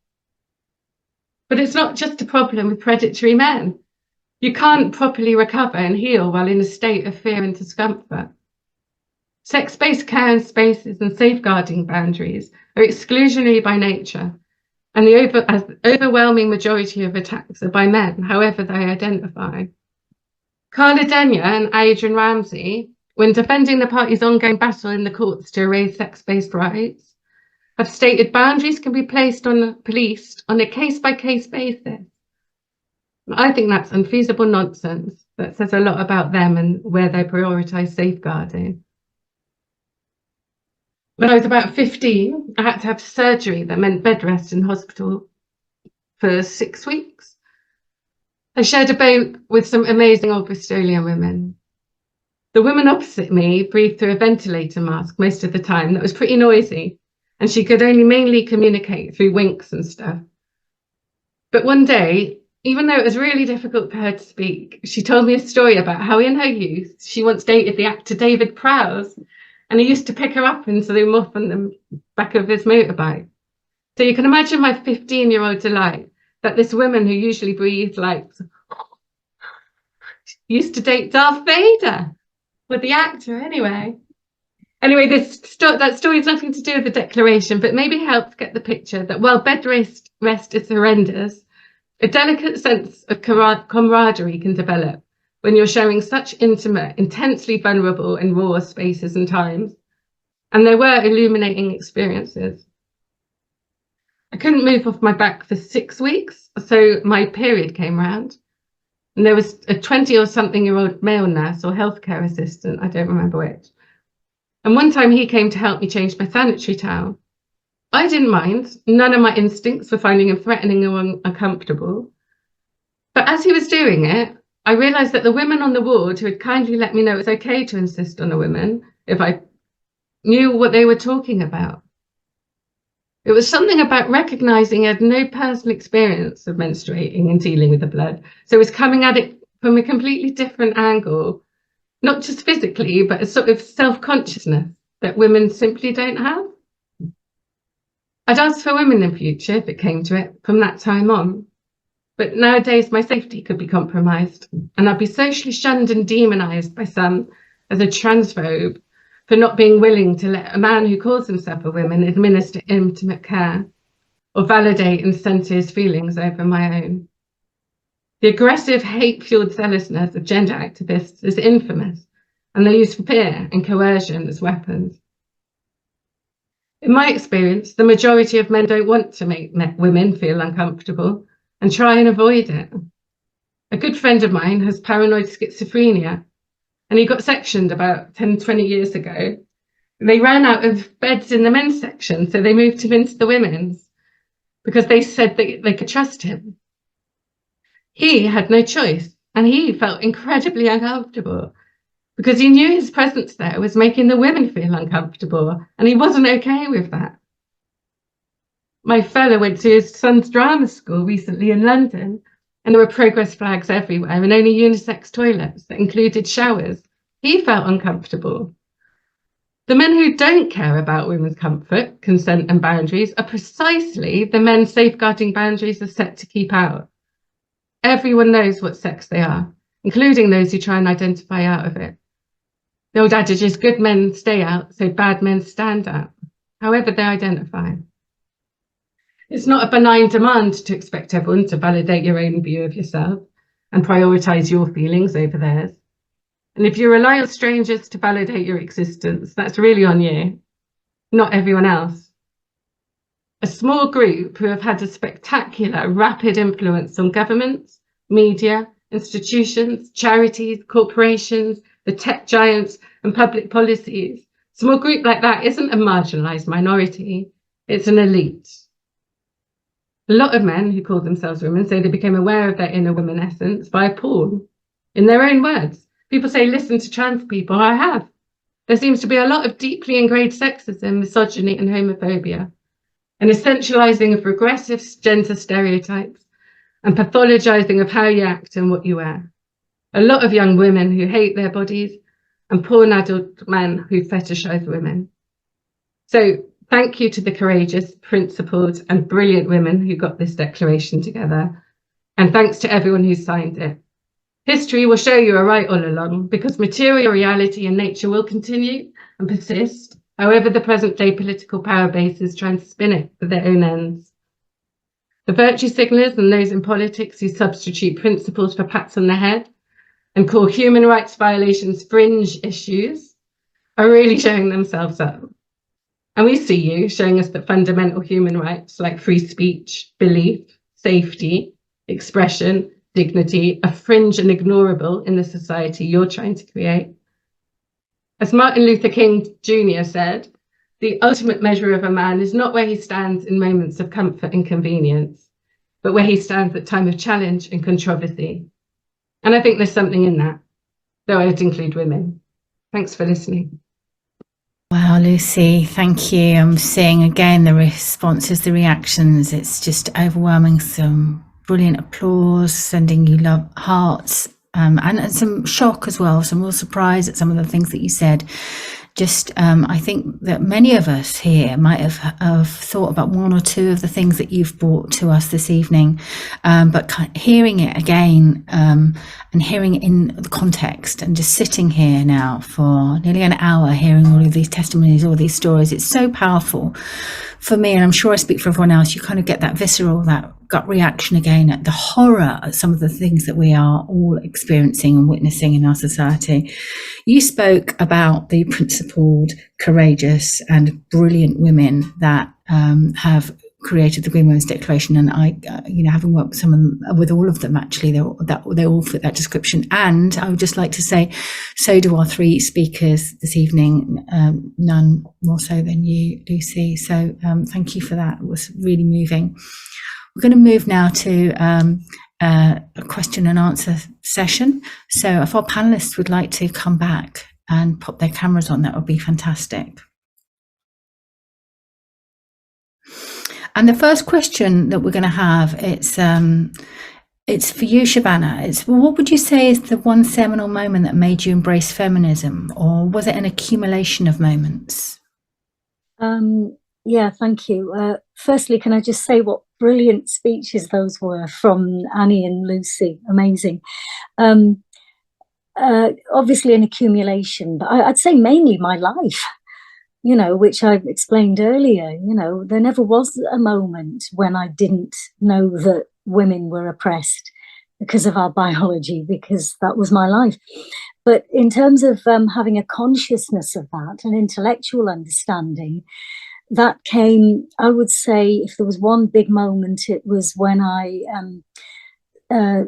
S4: But it's not just a problem with predatory men. You can't properly recover and heal while in a state of fear and discomfort. Sex-based care and spaces and safeguarding boundaries are exclusionary by nature, and the overwhelming majority of attacks are by men, however they identify. Carla Denyer and Adrian Ramsey, when defending the party's ongoing battle in the courts to erase sex-based rights, have stated boundaries can be policed on a case-by-case basis. I think that's unfeasible nonsense that says a lot about them and where they prioritise safeguarding. When I was about 15, I had to have surgery that meant bed rest in hospital for 6 weeks. I shared a boat with some amazing old Bristolian women. The woman opposite me breathed through a ventilator mask most of the time that was pretty noisy, and she could only mainly communicate through winks and stuff. But one day, even though it was really difficult for her to speak, she told me a story about how in her youth, she once dated the actor David Prowse, and he used to pick her up and zoom off on the back of his motorbike. So you can imagine my 15-year-old delight that this woman who usually breathed like used to date Darth Vader, with the actor anyway. Anyway, that story has nothing to do with the declaration, but maybe helps get the picture that while bed rest is horrendous, a delicate sense of camaraderie can develop when you're sharing such intimate, intensely vulnerable and raw spaces and times. And there were illuminating experiences. I couldn't move off my back for 6 weeks, so my period came round. And there was a 20-or-something-year-old male nurse or healthcare assistant, I don't remember which. And one time he came to help me change my sanitary towel. I didn't mind. None of my instincts were finding him threatening or uncomfortable. But as he was doing it, I realised that the women on the ward who had kindly let me know it was okay to insist on a woman if I knew what they were talking about. It was something about recognizing he had no personal experience of menstruating and dealing with the blood. So it was coming at it from a completely different angle, not just physically, but a sort of self-consciousness that women simply don't have. I'd ask for women in future if it came to it from that time on. But nowadays my safety could be compromised, and I'd be socially shunned and demonized by some as a transphobe for not being willing to let a man who calls himself a woman administer intimate care or validate and center his feelings over my own. The aggressive, hate-fueled zealousness of gender activists is infamous, and they use fear and coercion as weapons. In my experience, the majority of men don't want to make women feel uncomfortable and try and avoid it. A good friend of mine has paranoid schizophrenia, and he got sectioned about 10, 20 years ago. They ran out of beds in the men's section, so they moved him into the women's because they said that they could trust him. He had no choice, and he felt incredibly uncomfortable because he knew his presence there was making the women feel uncomfortable, and he wasn't okay with that. My fellow went to his son's drama school recently in London, and there were progress flags everywhere and only unisex toilets that included showers. He felt uncomfortable. The men who don't care about women's comfort, consent and boundaries are precisely the men safeguarding boundaries are set to keep out. Everyone knows what sex they are, including those who try and identify out of it. The old adage is good men stay out, so bad men stand out, however they identify. It's not a benign demand to expect everyone to validate your own view of yourself and prioritise your feelings over theirs. And if you rely on strangers to validate your existence, that's really on you, not everyone else. A small group who have had a spectacular, rapid influence on governments, media, institutions, charities, corporations, the tech giants and public policies. A small group like that isn't a marginalised minority, it's an elite. A lot of men who call themselves women say they became aware of their inner woman essence via porn. In their own words, people say, listen to trans people, I have. There seems to be a lot of deeply ingrained sexism, misogyny and homophobia, an essentialising of regressive gender stereotypes and pathologising of how you act and what you wear. A lot of young women who hate their bodies and porn adult men who fetishise women. So thank you to the courageous, principled and brilliant women who got this declaration together. And thanks to everyone who signed it. History will show you are right all along because material reality and nature will continue and persist, however the present day political power bases try and spin it for their own ends. The virtue signalers and those in politics who substitute principles for pats on the head and call human rights violations fringe issues are really showing themselves up. And we see you showing us that fundamental human rights like free speech, belief, safety, expression, dignity are fringe and ignorable in the society you're trying to create. As Martin Luther King Jr. said, the ultimate measure of a man is not where he stands in moments of comfort and convenience, but where he stands at time of challenge and controversy. And I think there's something in that, though I would include women. Thanks for listening.
S1: Wow, Lucy, thank you. I'm seeing again the responses, the reactions. It's just overwhelming. Some brilliant applause, sending you love hearts, and some shock as well, some real surprise at some of the things that you said. Just, I think that many of us here might have thought about one or two of the things that you've brought to us this evening, but hearing it again and hearing it in the context and just sitting here now for nearly an hour hearing all of these testimonies, all these stories, it's so powerful for me, and I'm sure I speak for everyone else. You kind of get that visceral, that gut reaction again at the horror at some of the things that we are all experiencing and witnessing in our society. You spoke about the principled, courageous and brilliant women that have created the Green Women's Declaration, and I, having worked with some of them, with all of them actually, they all fit that description. And I would just like to say, so do our three speakers this evening, none more so than you, Lucy. So thank you for that. It was really moving. We're going to move now to a question and answer session. So if our panelists would like to come back and pop their cameras on, that would be fantastic. And the first question that we're going to have, it's for you, Shabanah. It's, what would you say is the one seminal moment that made you embrace feminism, or was it an accumulation of moments?
S2: Yeah, thank you. Firstly, can I just say what brilliant speeches those were from Annie and Lucy? Amazing. Obviously an accumulation, but I'd say mainly my life, you know, which I explained earlier. You know, there never was a moment when I didn't know that women were oppressed because of our biology, because that was my life. But in terms of having a consciousness of that, an intellectual understanding, that came, I would say, if there was one big moment, it was when I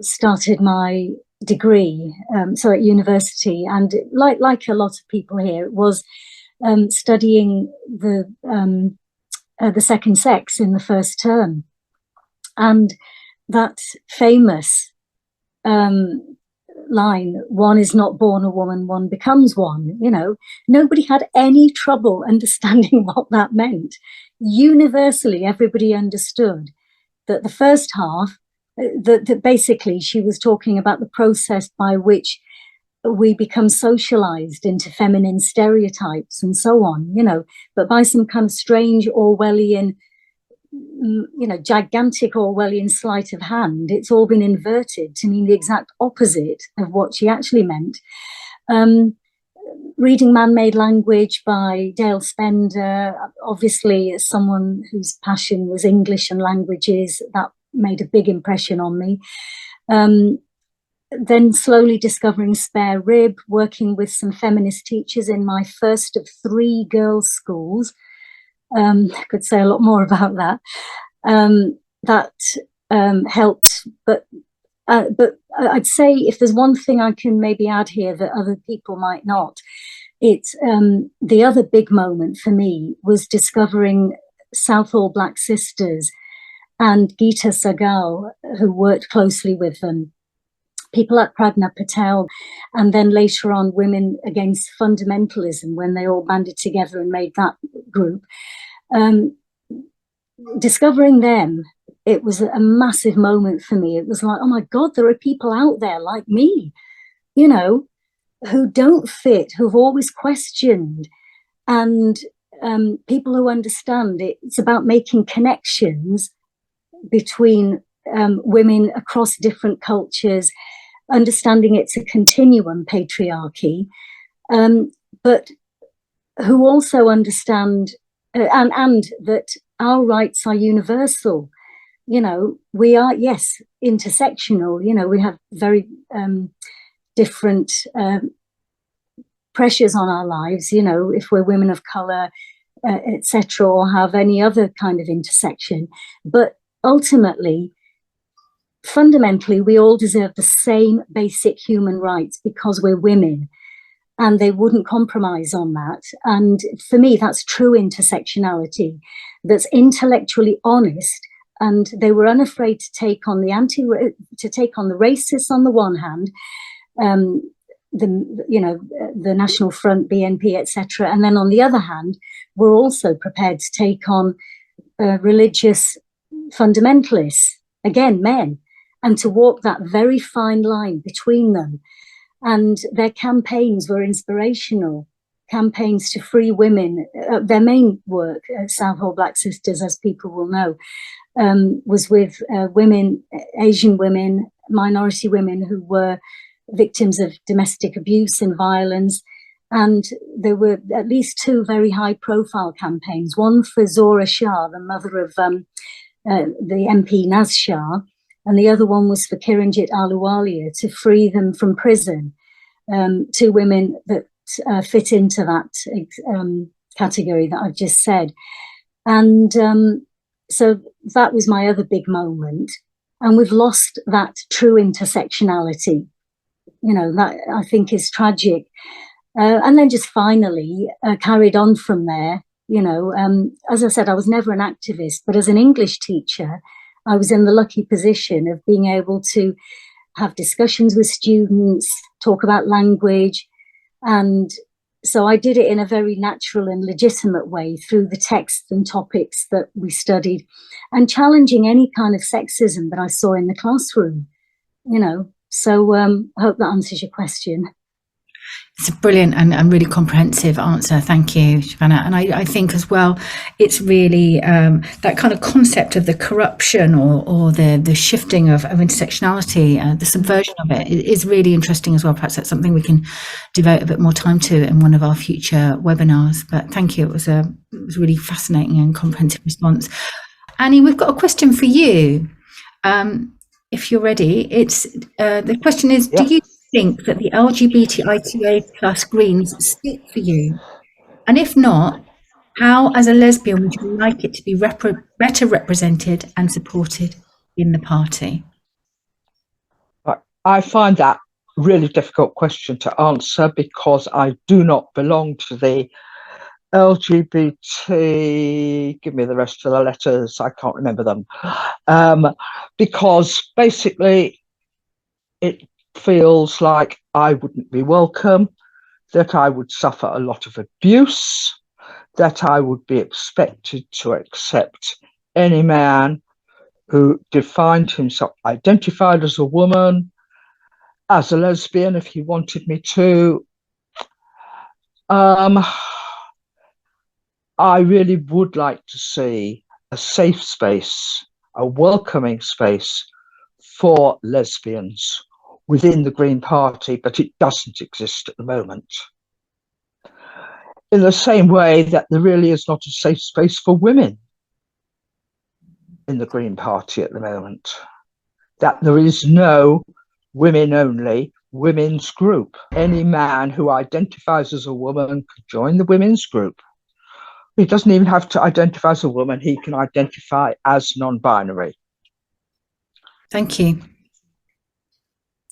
S2: started my degree, so at university, and like a lot of people here, it was studying the second sex in the first term, and that famous line, "One is not born a woman, one becomes one." You know, nobody had any trouble understanding what that meant. Universally, everybody understood that the first half, that basically she was talking about the process by which we become socialized into feminine stereotypes and so on, you know, but by some kind of strange Orwellian, you know, gigantic Orwellian sleight of hand, it's all been inverted to mean the exact opposite of what she actually meant. Reading Man-Made Language by Dale Spender, obviously as someone whose passion was English and languages, that made a big impression on me. Then slowly discovering Spare Rib, working with some feminist teachers in my first of 3 girls' schools. I could say a lot more about that. That helped, but I'd say if there's one thing I can maybe add here that other people might not, it's the other big moment for me was discovering Southall Black Sisters and Geeta Sagal, who worked closely with them, people like Pragna Patel, and then later on Women Against Fundamentalism, when they all banded together and made that group. Discovering them, it was a massive moment for me. It was like, oh my God, there are people out there like me, you know, who don't fit, who've always questioned, and people who understand it. It's about making connections between women across different cultures, understanding it's a continuum, patriarchy, but who also understand and that our rights are universal. You know, we are, yes, intersectional. You know, we have very different pressures on our lives, you know, if we're women of color, etc., or have any other kind of intersection. But ultimately, fundamentally, we all deserve the same basic human rights because we're women, and they wouldn't compromise on that. And for me, that's true intersectionality, that's intellectually honest. And they were unafraid to take on the racists on the one hand, the National Front, BNP, etc., and then on the other hand, were also prepared to take on religious fundamentalists, again, men, and to walk that very fine line between them. And their campaigns were inspirational, campaigns to free women. Their main work, Southall Black Sisters, as people will know, was with women, Asian women, minority women who were victims of domestic abuse and violence. And there were at least 2 very high-profile campaigns, one for Zora Shah, the mother of the MP Naz Shah, and the other one was for Kiranjit Ahluwalia, to free them from prison. 2 women that fit into that category that I've just said. And so that was my other big moment. And we've lost that true intersectionality. You know, that I think is tragic. And then just finally carried on from there. You know, as I said, I was never an activist, but as an English teacher, I was in the lucky position of being able to have discussions with students, talk about language, and So I did it in a very natural and legitimate way through the texts and topics that we studied, and challenging any kind of sexism that I saw in the classroom, you know. So I hope that answers your question.
S1: It's a brilliant and really comprehensive answer. Thank you, Shabanah. And I think as well, it's really that kind of concept of the corruption or the shifting of intersectionality, the subversion of it is really interesting as well. Perhaps that's something we can devote a bit more time to in one of our future webinars. But thank you. It was a really fascinating and comprehensive response. Annie, we've got a question for you. If you're ready, it's the question is, do you think that the LGBTIQA plus Greens speak for you? And if not, how, as a lesbian, would you like it to be better represented and supported in the party?
S3: I find that a really difficult question to answer because I do not belong to the LGBT, give me the rest of the letters, I can't remember them, because basically it feels like I wouldn't be welcome, that I would suffer a lot of abuse, that I would be expected to accept any man who defined himself, identified as a woman, as a lesbian if he wanted me to. I really would like to see a safe space, a welcoming space for lesbians within the Green Party, but it doesn't exist at the moment. In the same way that there really is not a safe space for women in the Green Party at the moment, that there is no women-only women's group. Any man who identifies as a woman could join the women's group. He doesn't even have to identify as a woman, he can identify as non-binary.
S1: Thank you.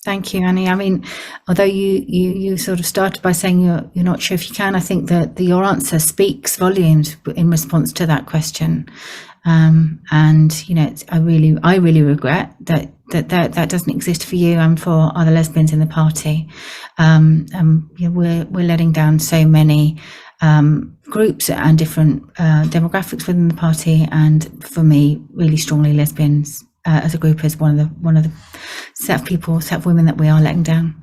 S1: Thank you, Annie. I mean, although you sort of started by saying you're not sure if you can, I think that your answer speaks volumes in response to that question. And you know, I really regret that doesn't exist for you and for other lesbians in the party. You know, we're letting down so many groups and different demographics within the party, and for me, really strongly, lesbians as a group is one of the set of women that we are letting down.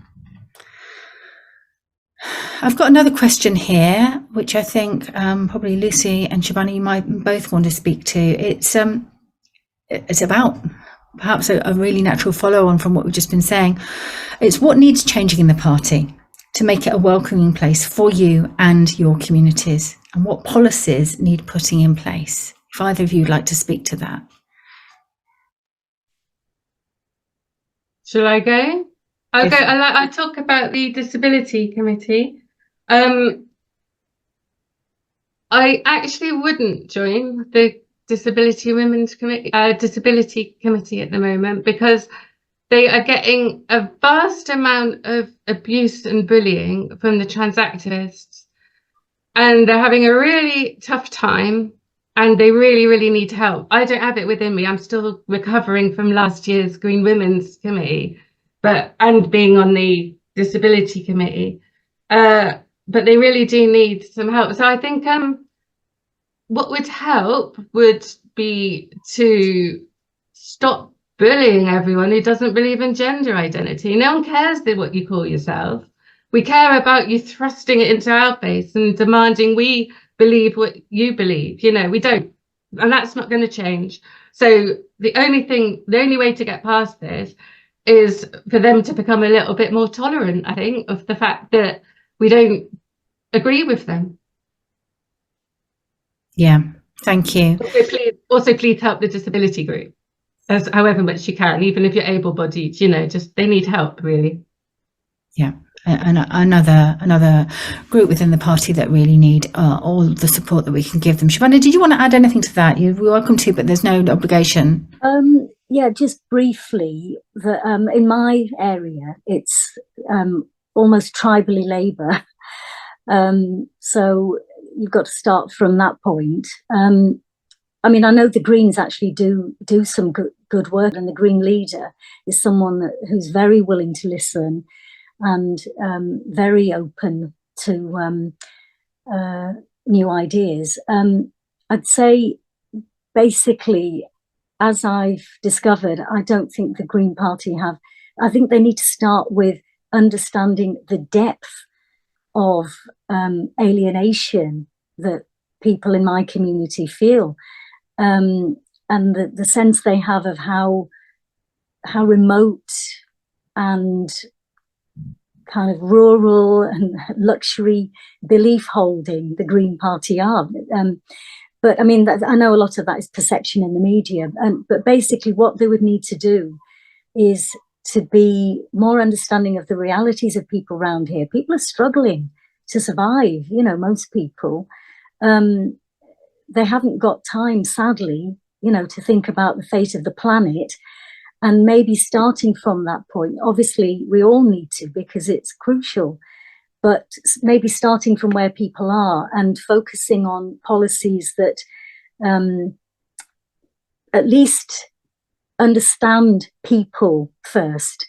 S1: I've got another question here, which I think probably Lucy and Shabanah, you might both want to speak to. It's about perhaps a really natural follow-on from what we've just been saying. It's what needs changing in the party to make it a welcoming place for you and your communities, and what policies need putting in place. If either of you would like to speak to that.
S4: Shall I go? I'll go. I talk about the Disability Committee. I actually wouldn't join the Disability Committee at the moment, because they are getting a vast amount of abuse and bullying from the trans activists, and they're having a really tough time, and they really need help. I don't have it within me. I'm still recovering from last year's Green Women's Committee, and being on the Disability Committee. But they really do need some help. So I think what would help would be to stop bullying everyone who doesn't believe in gender identity. No one cares what you call yourself. We care about you thrusting it into our face and demanding we believe what you believe. You know, we don't, and that's not going to change. So the only way to get past this is for them to become a little bit more tolerant, I think, of the fact that we don't agree with them.
S1: Yeah, thank you.
S4: Also, please help the disability group as however much you can, even if you're able-bodied. You know, just they need help, really.
S1: Yeah, and another group within the party that really need all the support that we can give them. Shabanah, did you want to add anything to that? You're welcome to, but there's no obligation.
S2: Yeah, just briefly, that in my area, it's almost tribally Labour. So you've got to start from that point. I mean, I know the Greens actually do some good work, and the Green leader is someone who's very willing to listen and very open new ideas. I'd say basically, as I've discovered, I don't think the Green Party I think they need to start with understanding the depth of alienation that people in my community feel, and the sense they have of how remote and kind of rural and luxury belief holding the Green Party are. But I mean, I know a lot of that is perception in the media. But basically what they would need to do is to be more understanding of the realities of people around here. People are struggling to survive, you know, most people. They haven't got time, sadly, you know, to think about the fate of the planet. And maybe starting from that point, obviously we all need to, because it's crucial, but maybe starting from where people are and focusing on policies that at least understand people first,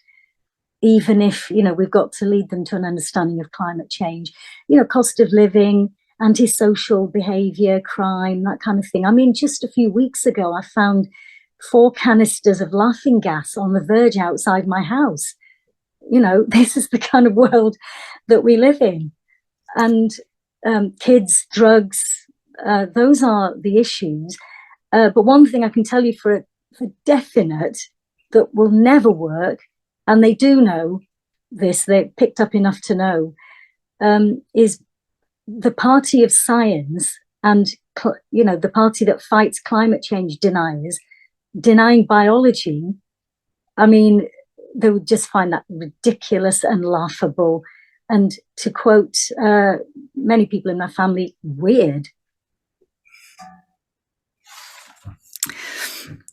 S2: even if, you know, we've got to lead them to an understanding of climate change, you know, cost of living, antisocial behavior, crime, that kind of thing. I mean, just a few weeks ago, I found 4 canisters of laughing gas on the verge outside my house. You know, this is the kind of world that we live in. And kids, drugs, those are the issues. But one thing I can tell you for definite that will never work, and they do know this, they're picked up enough to know, is the party of science and, you know, the party that fights climate change deniers, denying biology. I mean, they would just find that ridiculous and laughable. And to quote many people in my family, weird.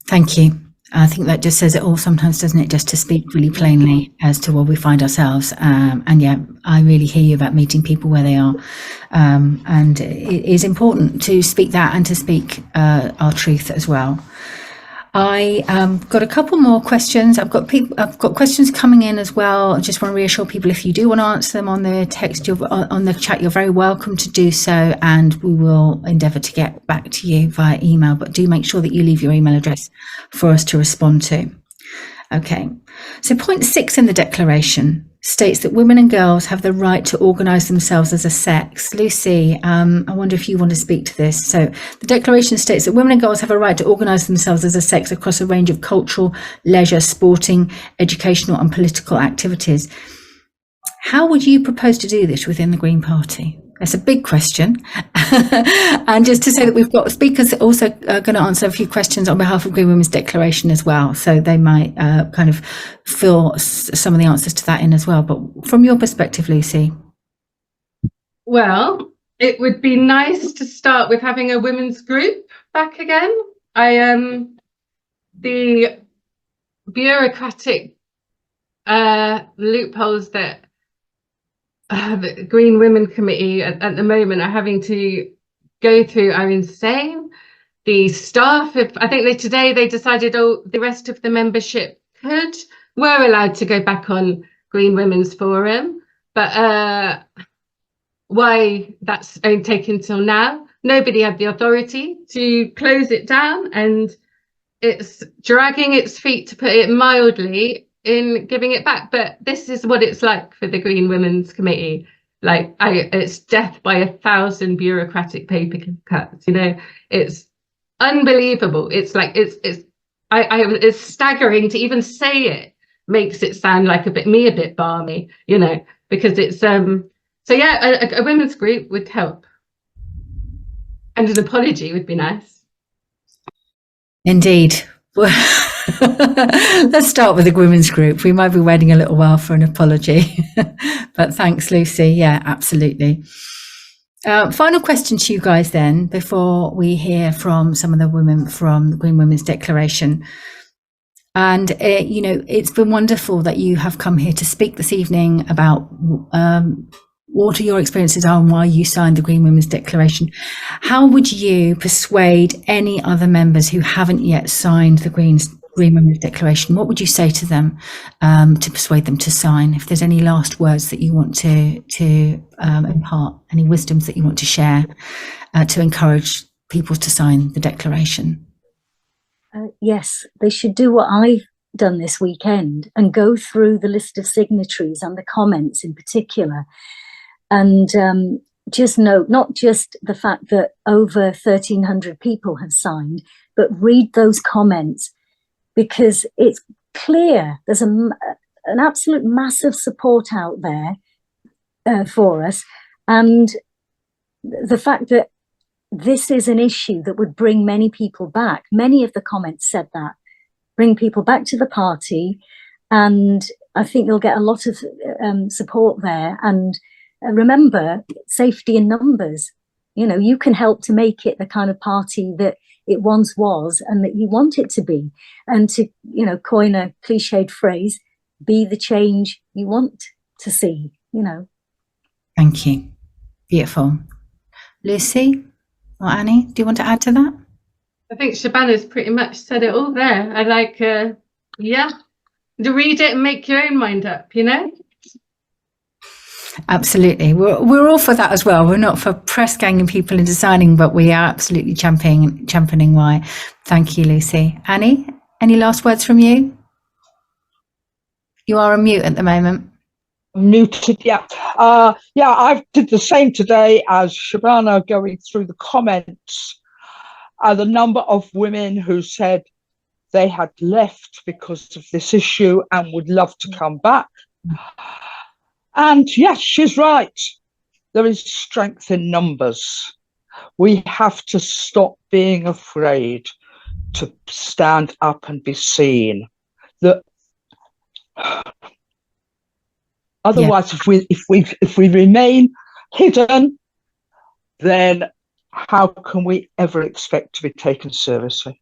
S1: Thank you. I think that just says it all sometimes, doesn't it? Just to speak really plainly as to where we find ourselves. And yeah, I really hear you about meeting people where they are. And it is important to speak that and to speak our truth as well. I got a couple more questions. I've got questions coming in as well. I just want to reassure people, if you do want to answer them on the text, on the chat, you're very welcome to do so, and we will endeavour to get back to you via email. But do make sure that you leave your email address for us to respond to. Okay, so point 6 in the declaration states that women and girls have the right to organise themselves as a sex. Lucy, I wonder if you want to speak to this. So the declaration states that women and girls have a right to organise themselves as a sex across a range of cultural, leisure, sporting, educational and political activities. How would you propose to do this within the Green Party? That's a big question. And just to say that we've got speakers also going to answer a few questions on behalf of Green Women's Declaration as well. So they might kind of fill some of the answers to that in as well. But from your perspective, Lucy.
S4: Well, it would be nice to start with having a women's group back again. The bureaucratic loopholes that the Green Women Committee at the moment are having to go through are insane. The staff, I think today they decided, the rest of the membership were allowed to go back on Green Women's Forum, but why that's only taken till now? Nobody had the authority to close it down, and it's dragging its feet, to put it mildly, in giving it back. But this is what it's like for the Green Women's Committee. Like, it's death by 1,000 bureaucratic paper cuts. You know, it's unbelievable. It's like it's staggering to even say it. Makes it sound like a bit balmy, you know, because it's so yeah, a women's group would help, and an apology would be nice.
S1: Indeed. Let's start with the women's group. We might be waiting a little while for an apology, but thanks, Lucy. Yeah, absolutely. Final question to you guys then, before we hear from some of the women from the Green Women's Declaration. And, you know, it's been wonderful that you have come here to speak this evening about what your experiences are and why you signed the Green Women's Declaration. How would you persuade any other members who haven't yet signed the Green Green Women's Declaration, what would you say to them to persuade them to sign? If there's any last words that you want to impart, any wisdoms that you want to share to encourage people to sign the declaration?
S2: Yes, they should do what I've done this weekend and go through the list of signatories and the comments in particular, and just note not just the fact that over 1,300 people have signed, but read those comments, because it's clear there's an absolute massive support out there for us, and the fact that this is an issue that would bring many people back. Many of the comments said that, bring people back to the party, and I think you'll get a lot of support there. And remember, safety in numbers. You know, you can help to make it the kind of party that it once was and that you want it to be. And to, you know, coin a cliched phrase, be the change you want to see, you know.
S1: Thank you. Beautiful. Lucy or Annie, do you want to add to that?
S4: I think Shabanah's pretty much said it all there. I like, yeah, to read it and make your own mind up, you know?
S1: Absolutely. We're all for that as well. We're not for press ganging people into signing, but we are absolutely championing why. Thank you, Lucy. Annie, any last words from you? You are on mute at the moment.
S3: Muted, yeah. I did the same today as Shabanah, going through the comments. The number of women who said they had left because of this issue and would love to come back. And yes, she's right. There is strength in numbers. We have to stop being afraid to stand up and be seen. Otherwise, if we remain hidden, then how can we ever expect to be taken seriously?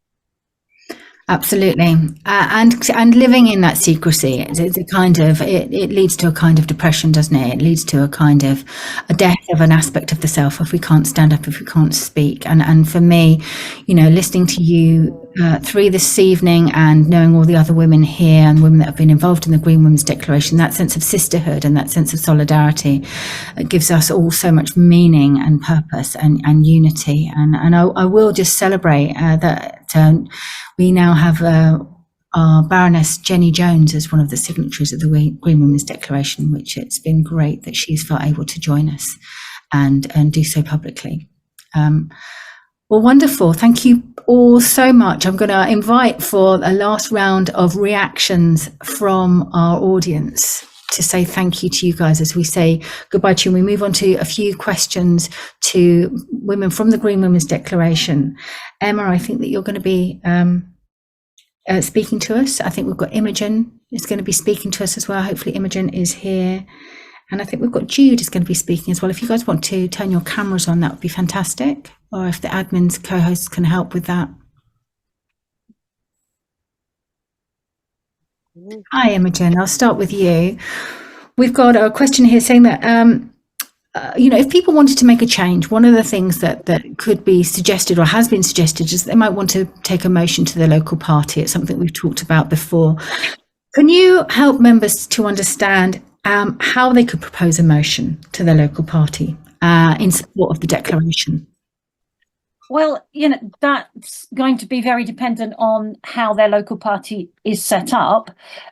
S1: Absolutely, and living in that secrecy, it's a kind of it leads to a kind of depression, doesn't it? It leads to a kind of a death of an aspect of the self if we can't stand up, if we can't speak. And for me, you know, listening to you three this evening and knowing all the other women here and women that have been involved in the Green Women's Declaration, that sense of sisterhood and that sense of solidarity, it gives us all so much meaning and purpose and unity. And I will just celebrate that. We now have our Baroness Jenny Jones as one of the signatories of the Green Women's Declaration, which it's been great that she's felt able to join us and do so publicly. Well, wonderful. Thank you all so much. I'm going to invite for a last round of reactions from our audience to say thank you to you guys as we say goodbye to you. And we move on to a few questions to women from the Green Women's Declaration. Emma, I think that you're going to be speaking to us. I think we've got Imogen is going to be speaking to us as well. Hopefully Imogen is here. And I think we've got Jude is going to be speaking as well. If you guys want to turn your cameras on, that would be fantastic. Or if the admins, co-hosts can help with that. Hi, Imogen. I'll start with you. We've got a question here saying that, you know, if people wanted to make a change, one of the things that could be suggested or has been suggested is they might want to take a motion to their local party. It's something we've talked about before. Can you help members to understand how they could propose a motion to their local party in support of the declaration?
S5: Well, you know, that's going to be very dependent on how their local party is set up.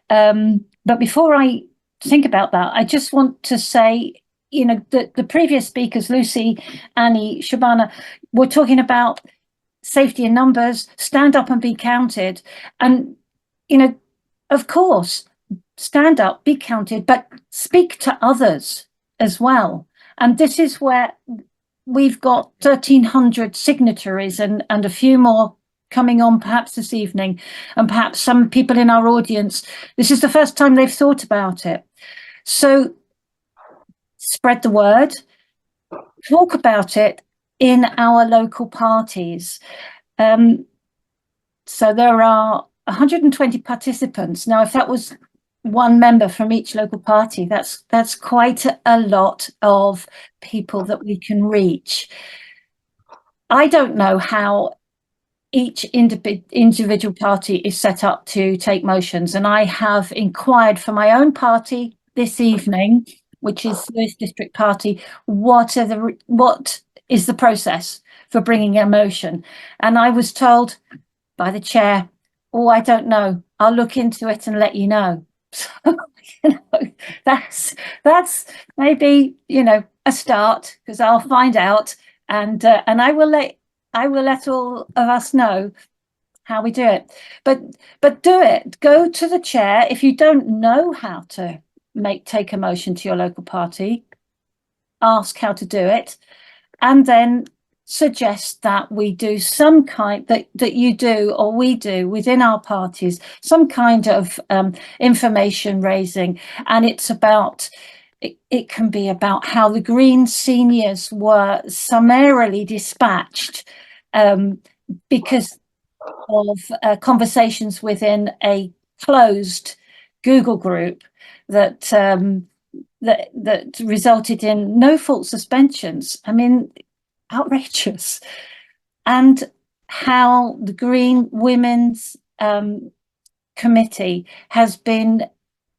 S5: But before I think about that, I just want to say, you know, the previous speakers, Lucy, Annie, Shabanah, were talking about safety in numbers, stand up and be counted. And, you know, of course, stand up, be counted, but speak to others as well. And this is where we've got 1,300 signatories and a few more coming on perhaps this evening, and perhaps some people in our audience, this is the first time they've thought about it. So spread the word, talk about it in our local parties. So there are 120 participants. Now, if that was one member from each local party, that's quite a lot of people that we can reach. I don't know how each individual party is set up to take motions, and I have inquired for my own party this evening, which is the District Party, what is the process for bringing a motion, and I was told by the chair, "Oh, I don't know. I'll look into it and let you know." So, that's maybe a start, because I'll find out, and I will let all of us know how we do it. But do it. Go to the chair if you don't know how to take a motion to your local party. Ask how to do it, and then suggest that we do some kind that you do or we do within our parties, some kind of information raising. And it's about it can be about how the Green seniors were summarily dispatched because of conversations within a closed Google group that resulted in no fault suspensions. I mean, outrageous. And how the Green Women's Committee has been,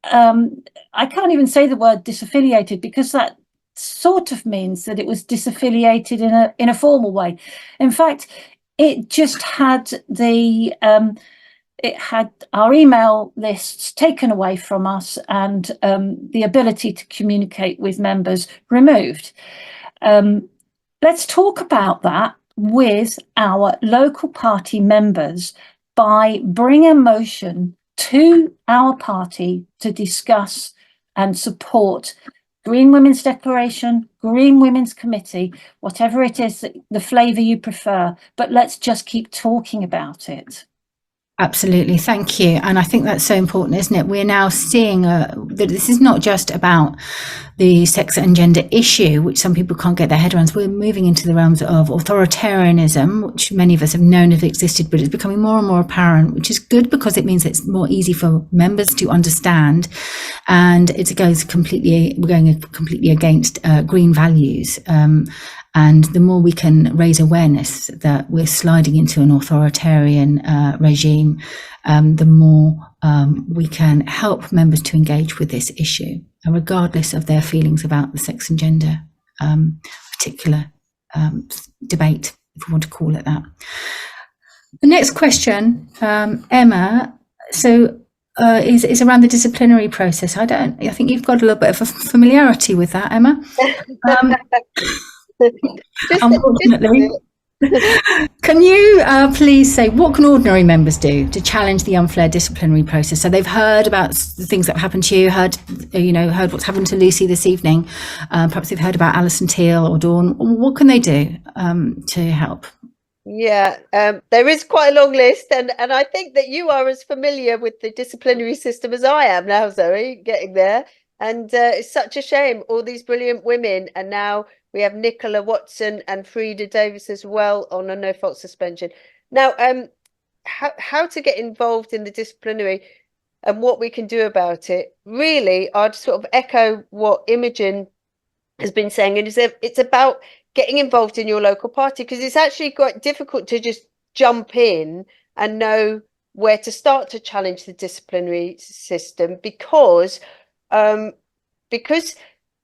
S5: I can't even say the word disaffiliated, because that sort of means that it was disaffiliated in a formal way. In fact, it just had it had our email lists taken away from us, and the ability to communicate with members removed. Let's talk about that with our local party members by bringing a motion to our party to discuss and support Green Women's Declaration, Green Women's Committee, whatever it is, the flavour you prefer, but let's just keep talking about it.
S1: Absolutely, thank you. And I think that's so important, isn't it? We're now seeing that this is not just about the sex and gender issue, which some people can't get their head around. So we're moving into the realms of authoritarianism, which many of us have known have existed, but it's becoming more and more apparent, which is good because it means it's more easy for members to understand. And we're going completely against green values. And the more we can raise awareness that we're sliding into an authoritarian regime, the more we can help members to engage with this issue, regardless of their feelings about the sex and gender particular debate, if we want to call it that. The next question, Emma, is around the disciplinary process. I think you've got a little bit of a familiarity with that, Emma. Unfortunately. Can you please say, what can ordinary members do to challenge the unfair disciplinary process? So they've heard about the things that have happened to you, heard what's happened to Lucy this evening. Perhaps they've heard about Alison Teal or Dawn. What can they do to help?
S6: Yeah, there is quite a long list, and I think that you are as familiar with the disciplinary system as I am now, Zoe, getting there. And it's such a shame, all these brilliant women, and now we have Nicola Watson and Frida Davis as well on a no-fault suspension. Now, how to get involved in the disciplinary and what we can do about it. Really, I'd sort of echo what Imogen has been saying, and it's about getting involved in your local party, because it's actually quite difficult to just jump in and know where to start to challenge the disciplinary system, because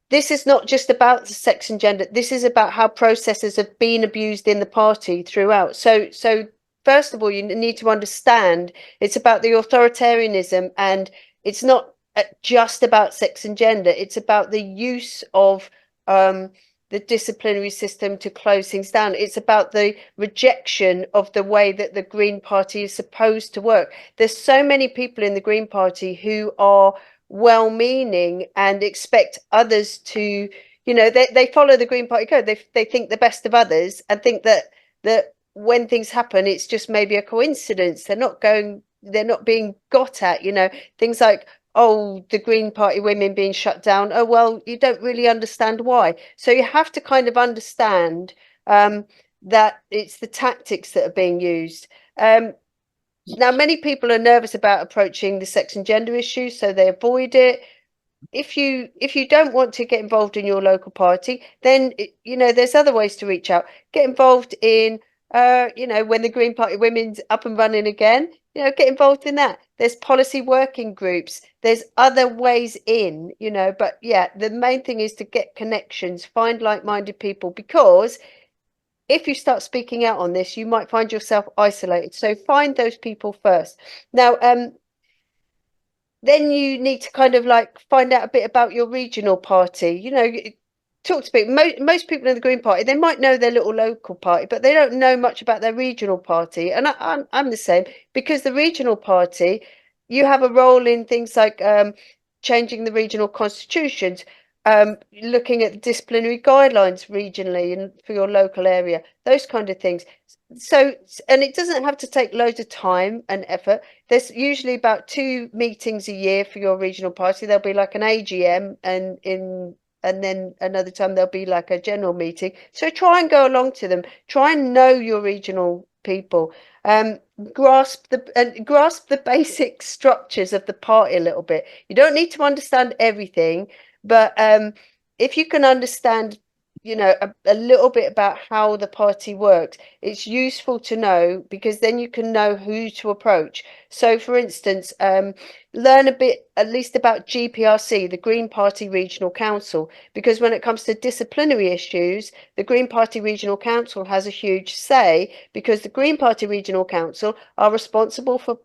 S6: this is not just about the sex and gender. This is about how processes have been abused in the party throughout. So first of all, you need to understand it's about the authoritarianism, and it's not just about sex and gender. It's about the use of the disciplinary system to close things down. It's about the rejection of the way that the Green Party is supposed to work. There's so many people in the Green Party who are well-meaning and expect others to, they follow the Green Party code. They think the best of others and think that when things happen, it's just maybe a coincidence. They're not being got at, things like, oh, the Green Party women being shut down. Oh, well, you don't really understand why. So you have to kind of understand that it's the tactics that are being used. Now, many people are nervous about approaching the sex and gender issue, so they avoid it. If you don't want to get involved in your local party, then there's other ways to reach out. Get involved in you know, when the Green Party Women's up and running again, you know, get involved in that. There's policy working groups. There's other ways in, you know, but yeah, the main thing is to get connections, find like-minded people, because if you start speaking out on this, you might find yourself isolated. So find those people first. Now, then you need to kind of like find out a bit about your regional party. You know, talk to people. Most people in the Green Party, they might know their little local party, but they don't know much about their regional party. And I'm the same, because the regional party, you have a role in things like changing the regional constitutions, looking at disciplinary guidelines regionally and for your local area, those kind of things. So, and it doesn't have to take loads of time and effort. There's usually about 2 meetings a year for your regional party. There'll be like an AGM, and then another time there'll be like a general meeting. So try and go along to them. Try and know your regional people. Grasp the basic structures of the party a little bit. You don't need to understand everything, but if you can understand, you know, a little bit about how the party works, it's useful to know, because then you can know who to approach. So for instance, learn a bit at least about GPRC, the Green Party Regional Council, because when it comes to disciplinary issues, the Green Party Regional Council has a huge say, because the Green Party Regional Council are responsible for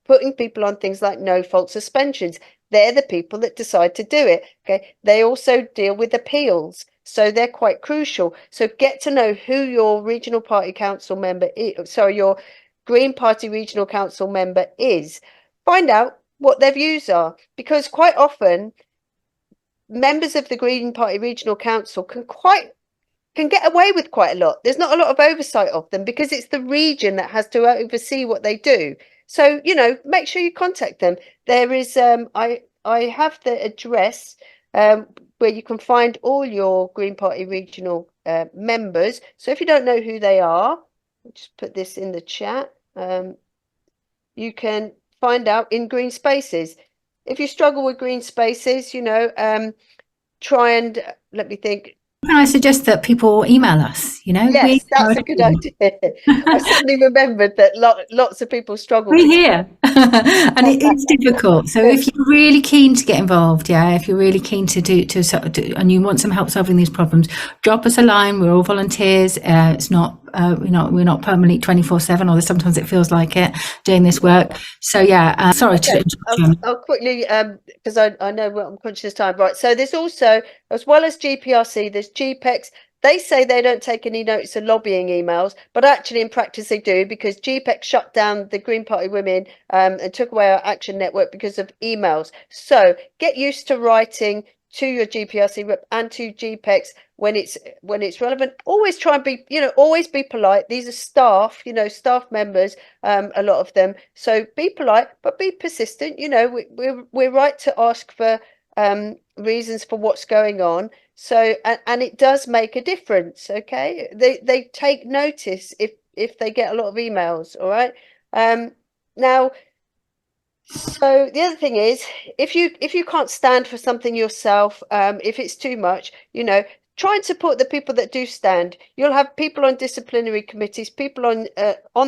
S6: putting people on things like no fault suspensions. They're the people that decide to do it. Okay, they also deal with appeals, so they're quite crucial. So get to know who your regional party council member is, sorry, your Green Party Regional Council member is. Find out what their views are, because quite often members of the Green Party Regional Council can get away with quite a lot. There's not a lot of oversight of them, because it's the region that has to oversee what they do. So, you know, make sure you contact them. There is, I have the address where you can find all your Green Party regional members. So if you don't know who they are, I'll just put this in the chat. You can find out in Green Spaces. If you struggle with Green Spaces, you know, try and, let me think.
S1: Can I suggest that people email us? You know,
S6: yes, that's a good idea. I suddenly remembered that lots of people struggle.
S1: We're here, and it's difficult. So if you're really keen to get involved, yeah, if you're really keen to do and you want some help solving these problems, drop us a line. We're all volunteers. It's not we're not permanently 24/7, although sometimes it feels like it doing this work. So yeah, sorry to interrupt.
S6: I'll quickly, because I know I'm conscious of time. Right, so there's also, as well as GPRC, there's GPEX. They say they don't take any notice of lobbying emails, but actually in practice they do, because GPEX shut down the Green Party Women and took away our Action Network because of emails. So get used to writing to your GPRC rep and to GPEX when it's relevant. Always try and be, you know, always be polite. These are staff, you know, staff members, a lot of them. So be polite, but be persistent. You know, we're right to ask for reasons for what's going on. So and it does make a difference. Okay, they take notice if they get a lot of emails. All right. Now, so the other thing is, if you can't stand for something yourself, if it's too much, you know, try and support the people that do stand. You'll have people on disciplinary committees, people on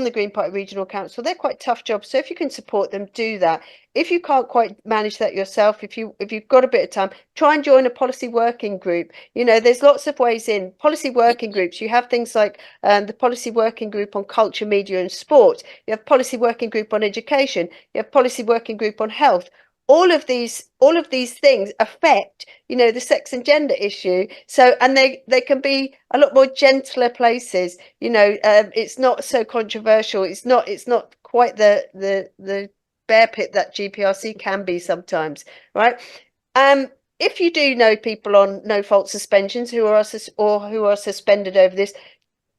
S6: the Green Party Regional Council. They're quite tough jobs. So if you can support them, do that. If you can't quite manage that yourself, if you've got a bit of time, try and join a policy working group. You know, there's lots of ways in policy working groups. You have things like the policy working group on culture, media and sport. You have policy working group on education. You have policy working group on health. All of these things affect, you know, the sex and gender issue. So, and they can be a lot more gentler places. You know, it's not so controversial. It's not quite the bear pit that GPRC can be sometimes, right? If you do know people on no fault suspensions who are suspended over this,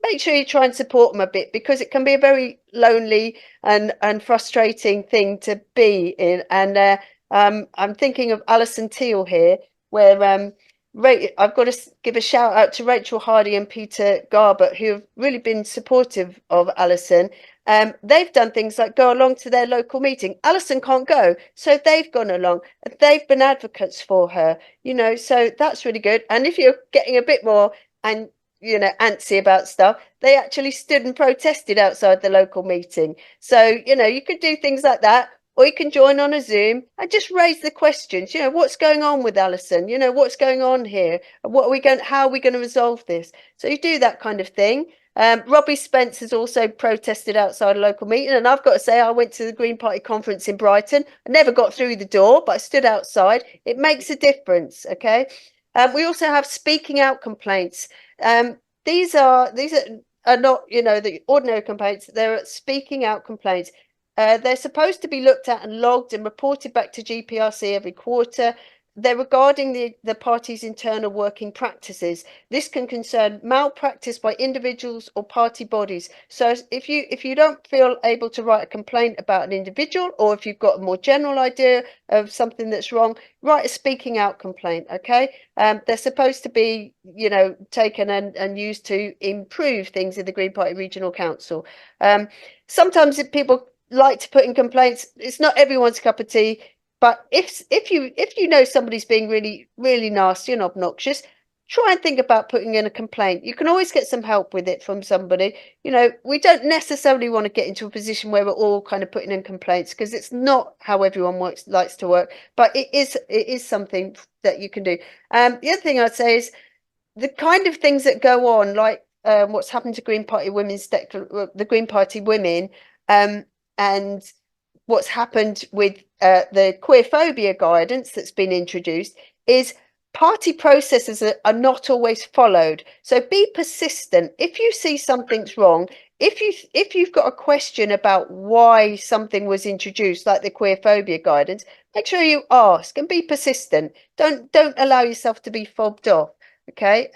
S6: make sure you try and support them a bit, because it can be a very lonely and frustrating thing to be in. And I'm thinking of Alison Teal here, where I've got to give a shout out to Rachel Hardy and Peter Garbett, who have really been supportive of Alison. They've done things like go along to their local meeting. Alison can't go, so they've gone along. They've been advocates for her, you know, so that's really good. And if you're getting a bit more and you know, antsy about stuff, they actually stood and protested outside the local meeting. So, you know, you could do things like that, or you can join on a Zoom and just raise the questions. You know, what's going on with Alison? You know, what's going on here? What are we going? How are we going to resolve this? So you do that kind of thing. Robbie Spence has also protested outside a local meeting, and I've got to say, I went to the Green Party conference in Brighton. I never got through the door, but I stood outside. It makes a difference. Okay. We also have speaking out complaints. These are not, you know, the ordinary complaints. They're speaking out complaints. They're supposed to be looked at and logged and reported back to GPRC every quarter. They're regarding the party's internal working practices. This can concern malpractice by individuals or party bodies. So if you don't feel able to write a complaint about an individual, or if you've got a more general idea of something that's wrong, write a speaking out complaint. Okay. They're supposed to be, you know, taken and used to improve things in the Green Party Regional Council. Sometimes if people like to put in complaints, it's not everyone's cup of tea. But if you know somebody's being really nasty and obnoxious, try and think about putting in a complaint. You can always get some help with it from somebody. You know, we don't necessarily want to get into a position where we're all kind of putting in complaints, because it's not how everyone likes to work. But it is something that you can do. The other thing I'd say is the kind of things that go on, like what's happened to Green Party the Green Party women, and what's happened with the queerphobia guidance that's been introduced, is party processes are not always followed. So be persistent. If you see something's wrong, if you've got a question about why something was introduced, like the queerphobia guidance, make sure you ask and be persistent. Don't allow yourself to be fobbed off. Okay.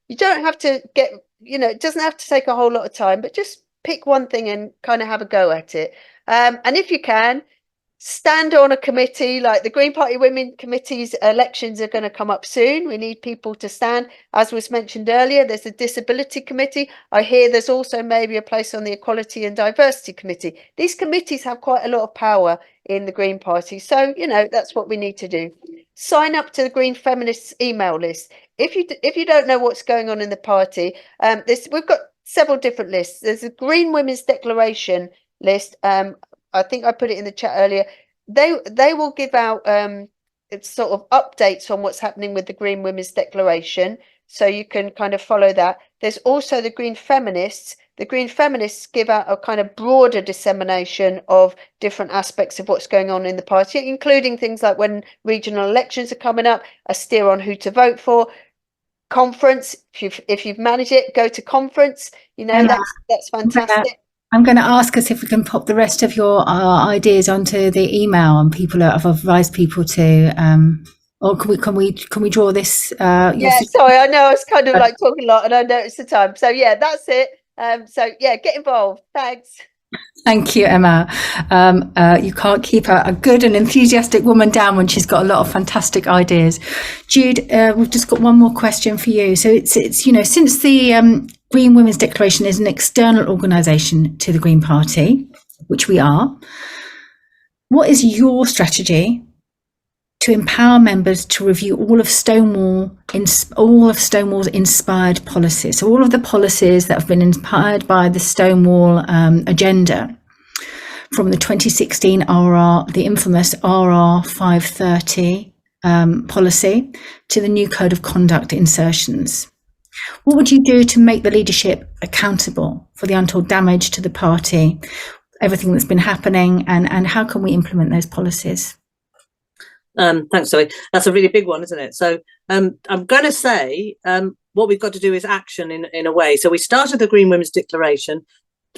S6: You don't have to get, you know, it doesn't have to take a whole lot of time, but just pick one thing and kind of have a go at it. And if you can, stand on a committee. Like the Green Party Women Committee's elections are going to come up soon. We need people to stand. As was mentioned earlier, there's a Disability Committee. I hear there's also maybe a place on the Equality and Diversity Committee. These committees have quite a lot of power in the Green Party. So, you know, that's what we need to do. Sign up to the Green Feminists email list. If you don't know what's going on in the party, we've got several different lists. There's a Green Women's Declaration list. I think I put it in the chat earlier. They will give out it's sort of updates on what's happening with the Green Women's Declaration, so you can kind of follow that. There's also the Green Feminists. The Green Feminists give out a kind of broader dissemination of different aspects of what's going on in the party, including things like when regional elections are coming up, a steer on who to vote for. Conference, if you've managed it, go to conference. You know, that's fantastic.
S1: I'm going to ask us if we can pop the rest of your ideas onto the email, and I've advised people to, or can we draw this?
S6: Yeah, sorry, I know I was kind of like talking a lot, and I noticed the time. So yeah, that's it. So yeah, get involved. Thanks.
S1: Thank you, Emma. You can't keep a good and enthusiastic woman down when she's got a lot of fantastic ideas. Jude, we've just got one more question for you. So it's you know, since the Green Women's Declaration is an external organisation to the Green Party, which we are, what is your strategy to empower members to review all of Stonewall's inspired policies? So all of the policies that have been inspired by the Stonewall agenda, from the 2016 the infamous RR 530 policy, to the new Code of Conduct insertions. What would you do to make the leadership accountable for the untold damage to the party, everything that's been happening, and how can we implement those policies?
S7: Thanks, Zoe. That's a really big one, isn't it? So I'm going to say what we've got to do is action in a way. So we started the Green Women's Declaration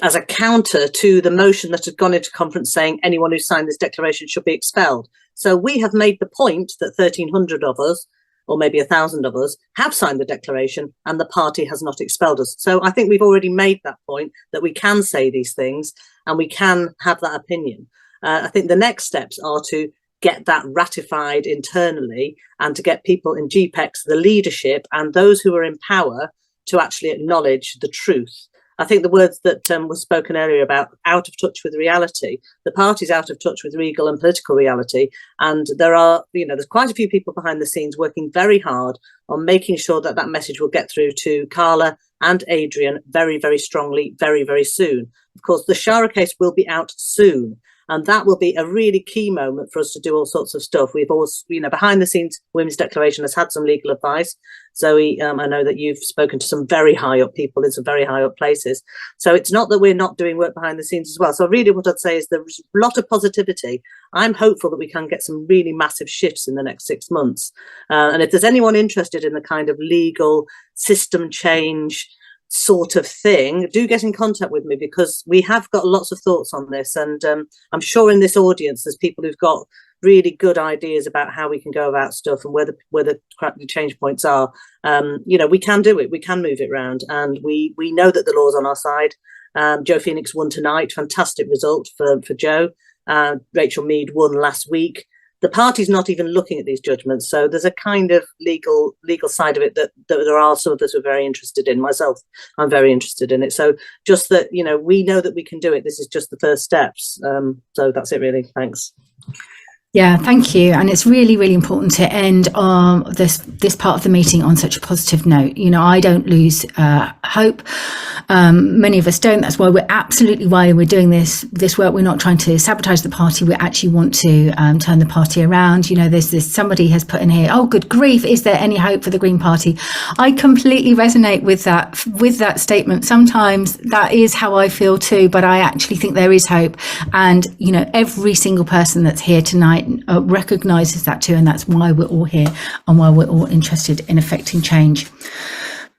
S7: as a counter to the motion that had gone into conference saying anyone who signed this declaration should be expelled. So we have made the point that 1,300 of us, or maybe 1,000 of us, have signed the declaration and the party has not expelled us. So I think we've already made that point, that we can say these things and we can have that opinion. I think the next steps are to get that ratified internally and to get people in GPEX, the leadership and those who are in power, to actually acknowledge the truth I think the words that was spoken earlier about out of touch with reality, the party's out of touch with legal and political reality. And there are, there's quite a few people behind the scenes working very hard on making sure that that message will get through to Carla and Adrian very, very strongly, very, very soon. Of course, the Shara case will be out soon. And that will be a really key moment for us to do all sorts of stuff. We've always, behind the scenes, Women's Declaration has had some legal advice. Zoe, I know that you've spoken to some very high up people in some very high up places. So it's not that we're not doing work behind the scenes as well. So really what I'd say is there's a lot of positivity. I'm hopeful that we can get some really massive shifts in the next 6 months. And if there's anyone interested in the kind of legal system change sort of thing, do get in contact with me, because we have got lots of thoughts on this, and I'm sure in this audience there's people who've got really good ideas about how we can go about stuff and where the change points are. We can do it, we can move it around, and we know that the law's on our side. Joe Phoenix won tonight, fantastic result for Joe. Rachel Mead won last week. The party's not even looking at these judgments, so there's a kind of legal side of it that there are some of us who are very interested in. Myself, I'm very interested in it. So just that, we know that we can do it. This is just the first steps. So that's it, really. Thanks.
S1: Yeah, thank you. And it's really, really important to end this part of the meeting on such a positive note. I don't lose hope. Many of us don't. That's why we're doing this work. We're not trying to sabotage the party. We actually want to turn the party around. There's this, somebody has put in here, oh, good grief, is there any hope for the Green Party? I completely resonate with that statement. Sometimes that is how I feel too, but I actually think there is hope. And, every single person that's here tonight recognises that too, and that's why we're all here and why we're all interested in affecting change.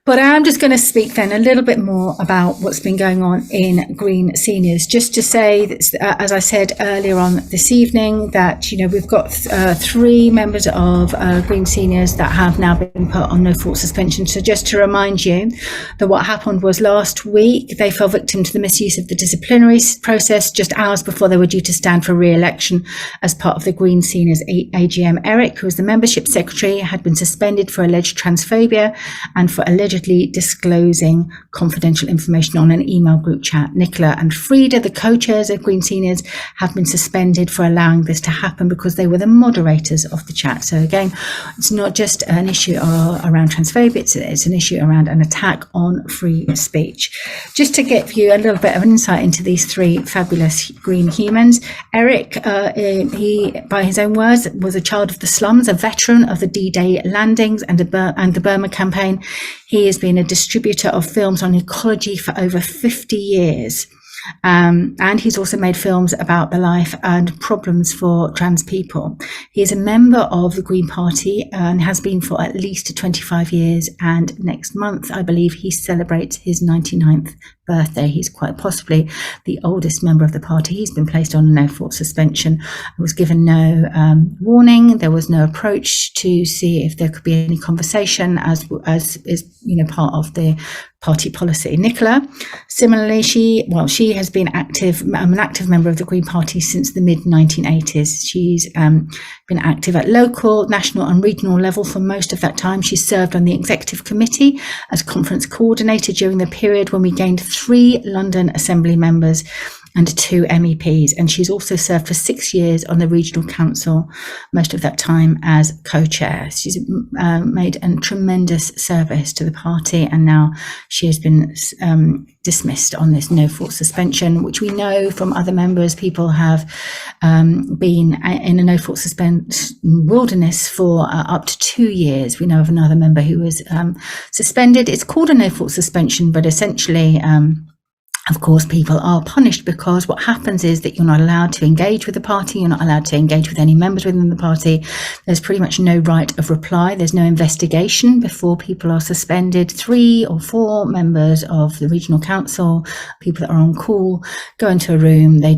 S1: But I'm just going to speak then a little bit more about what's been going on in Green Seniors. Just to say that, as I said earlier on this evening, that we've got 3 members of Green Seniors that have now been put on no fault suspension. So just to remind you that what happened was last week they fell victim to the misuse of the disciplinary process just hours before they were due to stand for re-election as part of the Green Seniors AGM. Eric, who was the membership secretary, had been suspended for alleged transphobia and for allegedly disclosing confidential information on an email group chat. Nicola and Frida, the co-chairs of Green Seniors, have been suspended for allowing this to happen because they were the moderators of the chat. So again, it's not just an issue around transphobia, it's an issue around an attack on free speech. Just to give you a little bit of an insight into these 3 fabulous green humans, Eric, he, by his own words, was a child of the slums, a veteran of the D-Day landings and the Burma campaign. He has been a distributor of films on ecology for over 50 years. And he's also made films about the life and problems for trans people. He is a member of the Green Party and has been for at least 25 years. And next month, I believe, he celebrates his 99th birthday. He's quite possibly the oldest member of the party. He's been placed on a no fault suspension. Was given no warning. There was no approach to see if there could be any conversation, as is part of the party policy. Nicola, similarly, she has been an active member of the Green Party since the mid-1980s. She's been active at local, national and regional level for most of that time. She served on the executive committee as conference coordinator during the period when we gained 3 London Assembly members and 2 MEPs, and she's also served for 6 years on the regional council, most of that time as co-chair. She's made a tremendous service to the party, and now she has been dismissed on this no fault suspension, which we know from other members. People have been in a no fault suspension wilderness for up to 2 years. We know of another member who was suspended. It's called a no fault suspension, but essentially of course, people are punished because what happens is that you're not allowed to engage with the party. You're not allowed to engage with any members within the party. There's pretty much no right of reply. There's no investigation before people are suspended. 3 or 4 members of the regional council, people that are on call, go into a room. They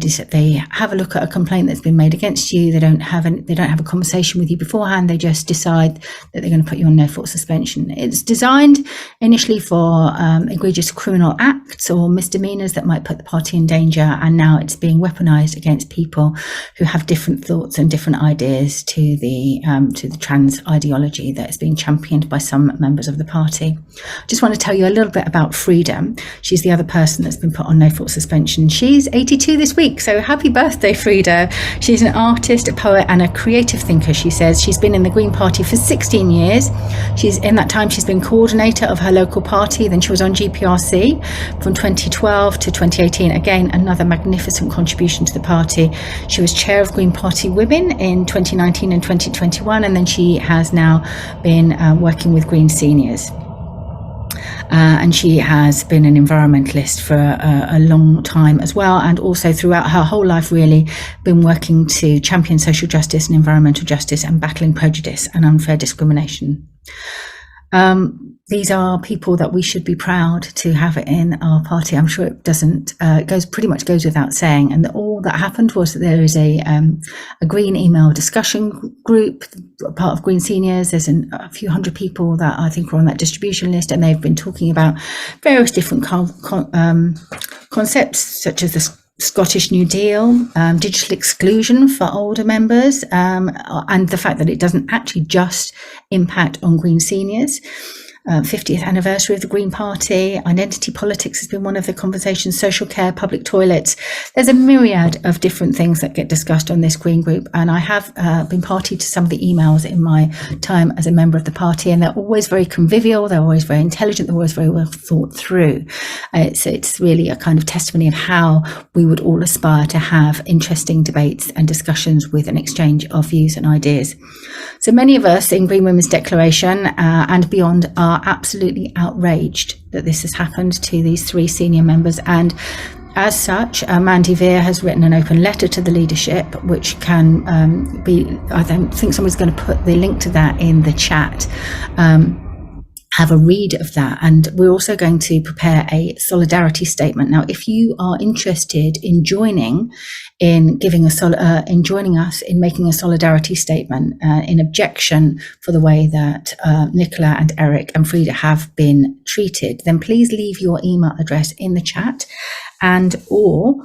S1: have a look at a complaint that's been made against you. They don't have a conversation with you beforehand. They just decide that they're going to put you on no fault suspension. It's designed initially for egregious criminal acts or misdemeanors campaigners that might put the party in danger, and now it's being weaponized against people who have different thoughts and different ideas to the trans ideology that is being championed by some members of the party. Just want to tell you a little bit about Frida. She's the other person that's been put on no-fault suspension. She's 82 this week, so happy birthday, Frida. She's an artist, a poet, and a creative thinker. She says she's been in the Green Party for 16 years. In that time, she's been coordinator of her local party. Then she was on GPRC from 2012 to 2018. Again, another magnificent contribution to the party. She was chair of Green Party Women in 2019 and 2021, and then she has now been working with Green Seniors. And she has been an environmentalist for a long time as well, and also throughout her whole life really been working to champion social justice and environmental justice and battling prejudice and unfair discrimination. These are people that we should be proud to have in our party. I'm sure it doesn't, pretty much goes without saying. And all that happened was that there is a Green email discussion group, part of Green Seniors. There's a few hundred people that I think are on that distribution list, and they've been talking about various different concepts, such as the Scottish New Deal, digital exclusion for older members, and the fact that it doesn't actually just impact on Green Seniors. 50th anniversary of the Green Party, identity politics has been one of the conversations, social care, public toilets. There's a myriad of different things that get discussed on this Green group, and I have been party to some of the emails in my time as a member of the party, and they're always very convivial, they're always very intelligent, they're always very well thought through. It's really a kind of testimony of how we would all aspire to have interesting debates and discussions with an exchange of views and ideas. So many of us in Green Women's Declaration and beyond are absolutely outraged that this has happened to these three senior members, and as such, Mandy Veer has written an open letter to the leadership, which can I don't think somebody's going to put the link to that in the chat. Have a read of that, and we're also going to prepare a solidarity statement. Now, if you are interested in joining us in making a solidarity statement in objection for the way that Nicola and Eric and Frida have been treated, then please leave your email address in the chat, or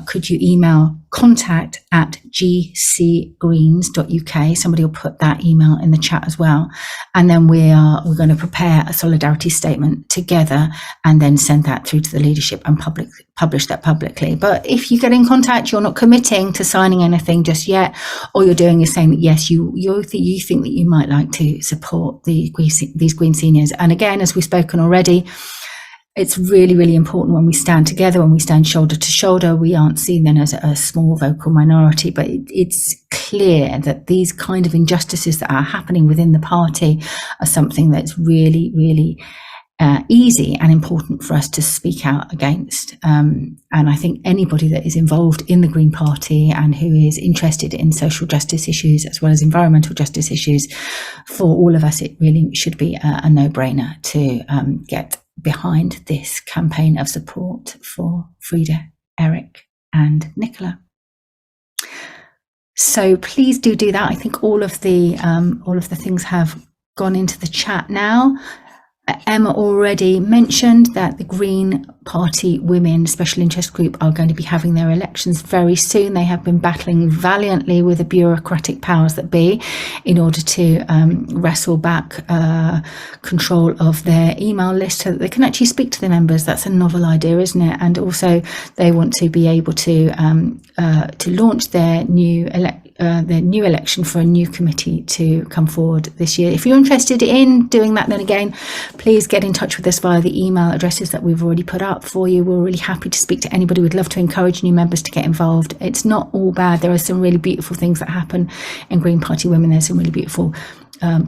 S1: could you email contact@gcgreens.uk. Somebody will put that email in the chat as well, and then we're going to prepare a solidarity statement together and then send that through to the leadership and publish that publicly. But if you get in contact, you're not committing to signing anything just yet. All you're doing is saying that yes, you think that you might like to support these Green Seniors. And again, as we've spoken already, it's really, really important when we stand together, when we stand shoulder to shoulder. We aren't seen then as a small vocal minority, but it's clear that these kind of injustices that are happening within the party are something that's really, really easy and important for us to speak out against. And I think anybody that is involved in the Green Party and who is interested in social justice issues as well as environmental justice issues, for all of us, it really should be a no-brainer to get behind this campaign of support for Frida, Eric and Nicola. So please do that. I think all of the things have gone into the chat now. Emma already mentioned that the Green Party Women Special Interest Group are going to be having their elections very soon. They have been battling valiantly with the bureaucratic powers that be in order to wrestle back control of their email list so that they can actually speak to the members. That's a novel idea, isn't it? And also they want to be able to launch their new election for a new committee to come forward this year. If you're interested in doing that, then again, please get in touch with us via the email addresses that we've already put up for you. We're really happy to speak to anybody. We'd love to encourage new members to get involved. It's not all bad. There are some really beautiful things that happen in Green Party Women. There's some really beautiful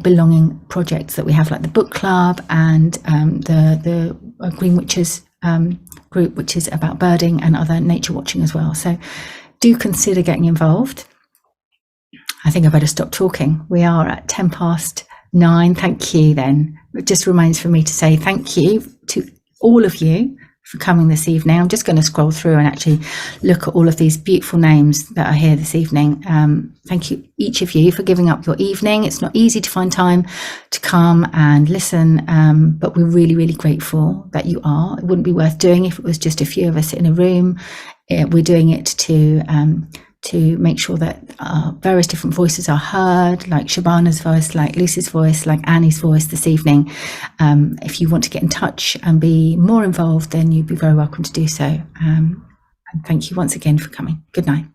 S1: belonging projects that we have, like the book club and the Green Witches group, which is about birding and other nature watching as well. So do consider getting involved. I think I better stop talking. We are at 9:10. Thank you then. It just remains for me to say thank you to all of you for coming this evening. I'm just going to scroll through and actually look at all of these beautiful names that are here this evening. Thank you, each of you, for giving up your evening. It's not easy to find time to come and listen, but we're really, really grateful that you are. It wouldn't be worth doing if it was just a few of us in a room. We're doing it to make sure that various different voices are heard, like Shabanah's voice, like Lucy's voice, like Annie's voice this evening. If you want to get in touch and be more involved, then you'd be very welcome to do so. And thank you once again for coming. Good night.